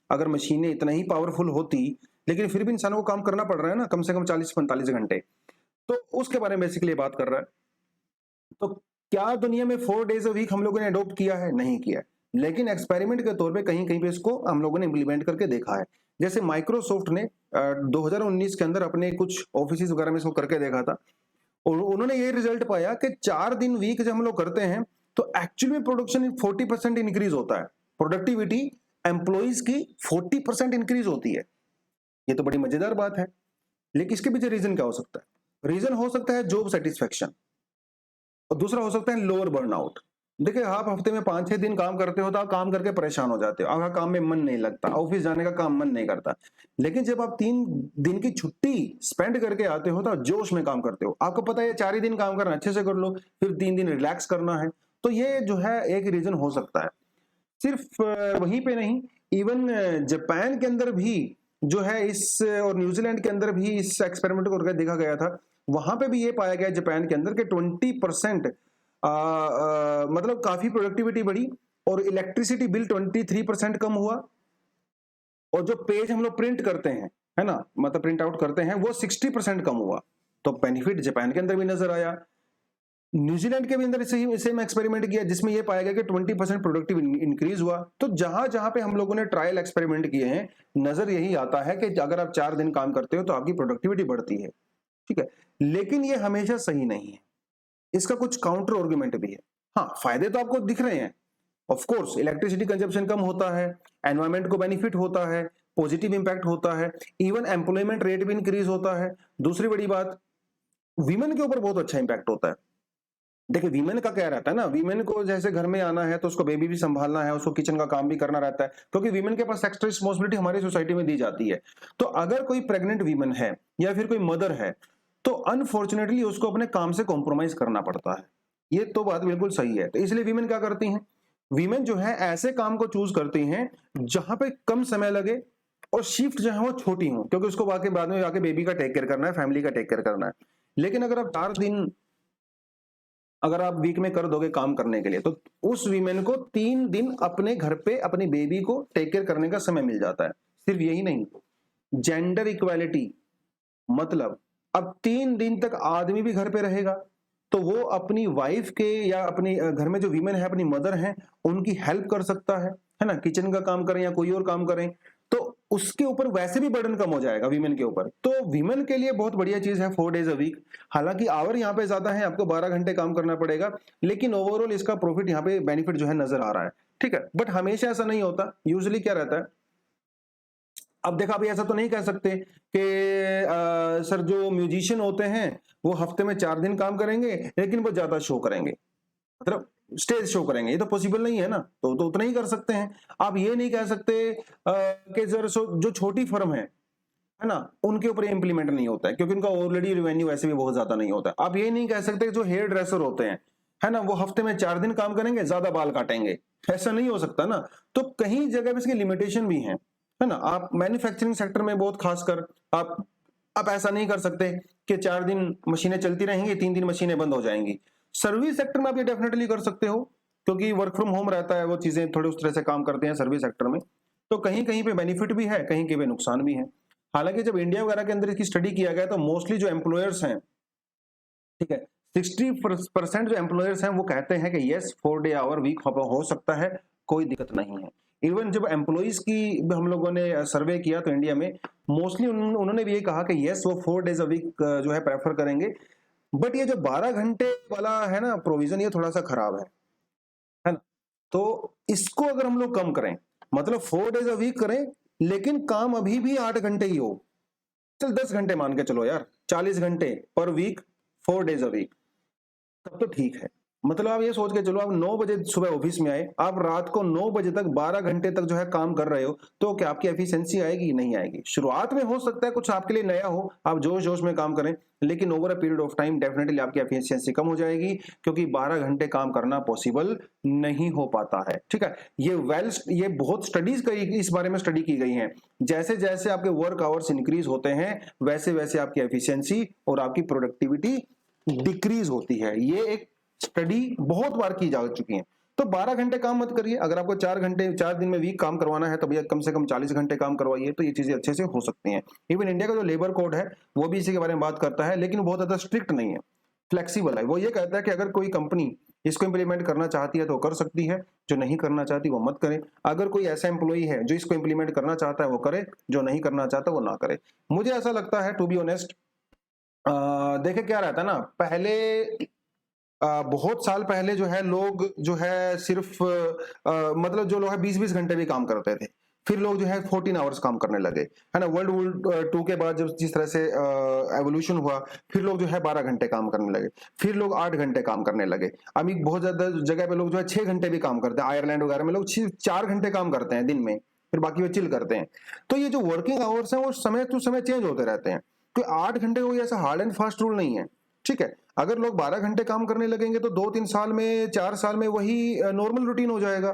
अगर मशीनें इतना ही पावरफुल होती। लेकिन फिर भी इंसानों को काम करना पड़ रहा है ना, कम से कम 40-45 घंटे। तो उसके बारे में बेसिकली बात कर रहा है। तो क्या दुनिया में 4 डेज अ वीक हम लोगों ने अडॉप्ट किया है? नहीं किया है, लेकिन एक्सपेरिमेंट के तौर पे कहीं कहीं पे इसको हम लोगों ने इम्प्लीमेंट करके देखा है। जैसे माइक्रोसॉफ्ट ने 2019 के अंदर अपने कुछ ऑफिस वगैरह में इसको करके देखा था, और उन्होंने ये रिजल्ट पाया कि 4 दिन वीक जब हम लोग करते हैं तो एक्चुअली में प्रोडक्शन 40% इंक्रीज होता है, प्रोडक्टिविटी एम्प्लॉइज की 40% इंक्रीज होती है। ये तो बड़ी मजेदार बात है। लेकिन इसके पीछे रीजन क्या हो सकता है? रीजन हो सकता है जॉब सेटिस्फेक्शन, और दूसरा हो सकता है लोअर बर्नआउट। देखिए, आप हफ्ते में 5-6 दिन काम करते हो तो आप काम करके परेशान हो जाते हो, आपका काम में मन नहीं लगता, ऑफिस जाने का काम मन नहीं करता। लेकिन जब आप 3 दिन की छुट्टी स्पेंड करके आते हो तो आप जोश में काम करते हो, आपको पता है 4 ही दिन काम करना, अच्छे से कर लो, फिर 3 दिन रिलैक्स करना है। तो ये जो है एक रीजन हो सकता है। सिर्फ वहीं पे नहीं, इवन जापान के अंदर भी जो है इस, और न्यूजीलैंड के अंदर भी इस एक्सपेरिमेंट को करके देखा गया था। वहां पे भी ये पाया गया जापान के अंदर कि 20% मतलब काफी प्रोडक्टिविटी बढ़ी, और इलेक्ट्रिसिटी बिल 23% कम हुआ, और जो पेज हम लोग प्रिंट करते हैं, है ना, मतलब प्रिंट आउट करते हैं, वो 60% कम हुआ। तो बेनिफिट जापान के अंदर भी नजर आया। न्यूजीलैंड के भी अंदर सेम एक्सपेरिमेंट किया जिसमें यह पाया गया कि 20% प्रोडक्टिव इंक्रीज हुआ। तो जहां जहां पे हम लोगों ने ट्रायल एक्सपेरिमेंट किए हैं, नजर यही आता है कि अगर आप 4 दिन काम करते हो तो आपकी प्रोडक्टिविटी बढ़ती है, ठीक है। लेकिन ये हमेशा सही नहीं है, इसका कुछ काउंटर आर्गुमेंट भी है। हाँ, फायदे तो आपको दिख रहे हैं, ऑफ कोर्स इलेक्ट्रिसिटी कंजप्शन कम होता है, एनवायरमेंट को बेनिफिट होता है, पॉजिटिव इंपैक्ट होता है, इवन एम्प्लॉयमेंट रेट भी इंक्रीज होता है। दूसरी बड़ी बात, वीमेन के ऊपर बहुत अच्छा इंपैक्ट होता है। देखिए, वीमेन का क्या रहता है ना, वीमेन को जैसे घर में आना है तो उसको बेबी भी संभालना है, उसको किचन का काम भी करना रहता है, क्योंकि वीमेन के पास एक्स्ट्रा रिस्पॉन्सिबिलिटी हमारी सोसाइटी में दी जाती है। तो अगर कोई प्रेग्नेंट वीमेन है या फिर कोई मदर है, तो अनफॉर्चुनेटली उसको अपने काम से कॉम्प्रोमाइज करना पड़ता है। ये तो बात बिल्कुल सही है। तो इसलिए वीमेन क्या करती हैं, वीमेन जो है ऐसे काम को चूज करती हैं जहां पे कम समय लगे और शिफ्ट जो है वो छोटी हो, क्योंकि उसको वाकई बाद में जाके बेबी का टेक केयर करना है, फैमिली का टेक केयर करना है। लेकिन अगर आप 4 दिन अगर आप वीक में कर दोगे काम करने के लिए, तो उस वीमेन को 3 दिन अपने घर पे अपनी बेबी को टेक केयर करने का समय मिल जाता है। सिर्फ यही नहीं, जेंडर इक्वालिटी, मतलब अब 3 दिन तक आदमी भी घर पे रहेगा तो वो अपनी वाइफ के या अपने घर में जो वीमेन है, अपनी मदर है, उनकी हेल्प कर सकता है ना, किचन का काम करें या कोई और काम करें, तो उसके ऊपर वैसे भी बर्डन कम हो जाएगा वीमेन के ऊपर। तो वीमेन के लिए बहुत बढ़िया चीज है 4 डेज अ वीक। हालांकि आवर यहाँ पे ज्यादा है, आपको 12 घंटे काम करना पड़ेगा, लेकिन ओवरऑल इसका प्रॉफिट यहाँ पे बेनिफिट जो है नजर आ रहा है। ठीक है, बट हमेशा ऐसा नहीं होता। यूजुअली क्या रहता है, अब देखा, अभी ऐसा तो नहीं कह सकते कि सर जो म्यूजिशियन होते हैं वो हफ्ते में 4 दिन काम करेंगे लेकिन वो ज्यादा शो करेंगे, मतलब स्टेज शो करेंगे, ये तो पॉसिबल नहीं है ना, तो उतना ही कर सकते हैं। आप ये नहीं कह सकते कि सर जो छोटी फर्म है ना, उनके ऊपर इंप्लीमेंट नहीं होता है क्योंकि उनका ऑलरेडी रेवेन्यू वैसे भी बहुत ज्यादा नहीं होता है। आप ये नहीं कह सकते जो हेयर ड्रेसर होते हैं, है ना, वो हफ्ते में 4 दिन काम करेंगे, ज्यादा बाल काटेंगे, ऐसा नहीं हो सकता ना। तो कहीं जगह पे इसकी लिमिटेशन भी है ना। आप मैन्युफैक्चरिंग सेक्टर में बहुत खासकर आप ऐसा नहीं कर सकते कि 4 दिन मशीनें चलती रहेंगी, 3 दिन मशीनें बंद हो जाएंगी। सर्विस सेक्टर में आप ये डेफिनेटली कर सकते हो क्योंकि वर्क फ्रॉम होम रहता है, वो चीजें थोड़ी उस तरह से काम करते हैं सर्विस सेक्टर में। तो कहीं कहीं पे बेनिफिट भी है, कहीं कहीं पे नुकसान भी है। हालांकि जब इंडिया वगैरह के अंदर इसकी स्टडी किया गया तो मोस्टली जो एम्प्लॉयर्स हैं, ठीक है, 60% जो एम्प्लॉयर्स हैं वो कहते हैं कि यस 4 डे आवर वीक हो सकता है, कोई दिक्कत नहीं है। इवन जब एम्प्लॉइज की हम लोगों ने सर्वे किया तो इंडिया में मोस्टली उन्होंने भी ये कहा कि यस वो 4 डेज अ वीक जो है प्रेफर करेंगे। बट ये जो 12 घंटे वाला है ना प्रोविजन, ये थोड़ा सा खराब है ना। तो इसको अगर हम लोग कम करें, मतलब 4 डेज अ वीक करें लेकिन काम अभी भी 8 घंटे ही हो, चल 10 घंटे मान के चलो यार, 40 घंटे पर वीक, 4 डेज अ वीक, तब तो ठीक है। मतलब आप ये सोच के चलो, आप 9 बजे सुबह ऑफिस में आए, आप रात को 9 बजे तक 12 घंटे तक जो है काम कर रहे हो, तो क्या आपकी एफिशिएंसी आएगी? नहीं आएगी। शुरुआत में हो सकता है कुछ आपके लिए नया हो, आप जोश जोश में काम करें, लेकिन over a period of time definitely आपकी एफिशिएंसी कम हो जाएगी क्योंकि 12 घंटे काम करना पॉसिबल नहीं हो पाता है। ठीक है, ये बहुत स्टडीज इस बारे में स्टडी की गई है। जैसे जैसे आपके वर्क आवर्स इंक्रीज होते हैं वैसे वैसे आपकी एफिशिएंसी और आपकी प्रोडक्टिविटी डिक्रीज होती है। ये एक स्टडी बहुत बार की जा चुकी है। तो 12 घंटे काम मत करिए, अगर आपको 4 दिन में वीक काम करवाना है तो भैया कम से कम 40 घंटे काम करवाइए, तो ये चीजें अच्छे से हो सकती हैं। इवन इंडिया का जो लेबर कोड है वो भी इसी के बारे में बात करता है, लेकिन बहुत ज्यादा स्ट्रिक्ट नहीं है, फ्लेक्सिबल है। वो ये कहता है कि अगर कोई कंपनी इसको इंप्लीमेंट करना चाहती है तो कर सकती है, जो नहीं करना चाहती वो मत करे। अगर कोई ऐसा एम्प्लॉई है जो इसको इंप्लीमेंट करना चाहता है वो करे, जो नहीं करना चाहता वो ना करे। मुझे ऐसा लगता है टू बी ऑनेस्ट, देखे क्या रहता है ना, पहले बहुत साल पहले जो है लोग जो है सिर्फ मतलब जो लोग है 20-20 घंटे भी काम करते थे, फिर लोग जो है 14 आवर्स काम करने लगे, है ना। वर्ल्ड वॉर 2 के बाद जब जिस तरह से एवोल्यूशन हुआ, फिर लोग जो है 12 घंटे काम करने लगे, फिर लोग 8 घंटे काम करने लगे। अभी बहुत ज्यादा जगह पे लोग जो है 6 घंटे भी काम करते हैं। आयरलैंड वगैरह में लोग 4 घंटे काम करते हैं दिन में, फिर बाकी वो चिल करते हैं। तो ये जो वर्किंग आवर्स हैं वो समय टू समय चेंज होते रहते हैं। तो 8 घंटे कोई ऐसा हार्ड एंड फास्ट रूल नहीं है। ठीक है, अगर लोग 12 घंटे काम करने लगेंगे तो 2-3 साल में, 4 साल में वही नॉर्मल रूटीन हो जाएगा।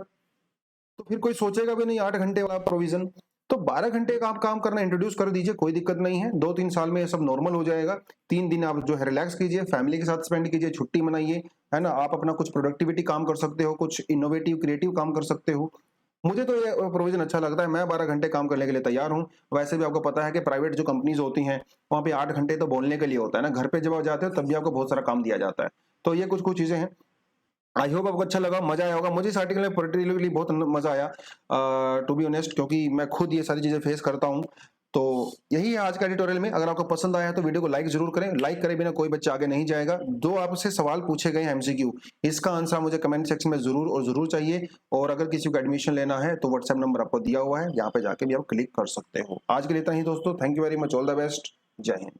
तो फिर कोई सोचेगा भी नहीं 8 घंटे वाला प्रोविजन। तो 12 घंटे का आप काम करना इंट्रोड्यूस कर दीजिए, कोई दिक्कत नहीं है। 2-3 साल में ये सब नॉर्मल हो जाएगा। 3 दिन आप जो है रिलैक्स कीजिए, फैमिली के साथ स्पेंड कीजिए, छुट्टी मनाइए, है ना। आप अपना कुछ प्रोडक्टिविटी काम कर सकते हो, कुछ इनोवेटिव क्रिएटिव काम कर सकते हो। मुझे तो ये प्रोविजन अच्छा लगता है, मैं 12 घंटे काम करने के लिए तैयार हूँ। वैसे भी आपको पता है कि प्राइवेट जो कंपनीज होती हैं वहाँ पे 8 घंटे तो बोलने के लिए होता है ना, घर पे जब आप जाते हो तब भी आपको बहुत सारा काम दिया जाता है। तो ये कुछ कुछ चीजें हैं। आई होप आपको अच्छा लगा, मजा आया होगा। मुझे इस आर्टिकल में पर्टिकुलरली बहुत मजा आया टू बी ऑनेस्ट, क्योंकि मैं खुद ये सारी चीजें फेस करता हूँ। तो यही है आज का एडिटोरियल में। अगर आपको पसंद आया है तो वीडियो को लाइक जरूर करें, लाइक करे बिना कोई बच्चा आगे नहीं जाएगा। जो आपसे सवाल पूछे गए हैं एमसीक्यू, इसका आंसर मुझे कमेंट सेक्शन में जरूर और जरूर चाहिए। और अगर किसी को एडमिशन लेना है तो व्हाट्सएप नंबर आपको दिया हुआ है, यहाँ पे जाके भी आप क्लिक कर सकते हो। आज के लिए इतना ही दोस्तों, thank you very much, all the best, जय हिंद।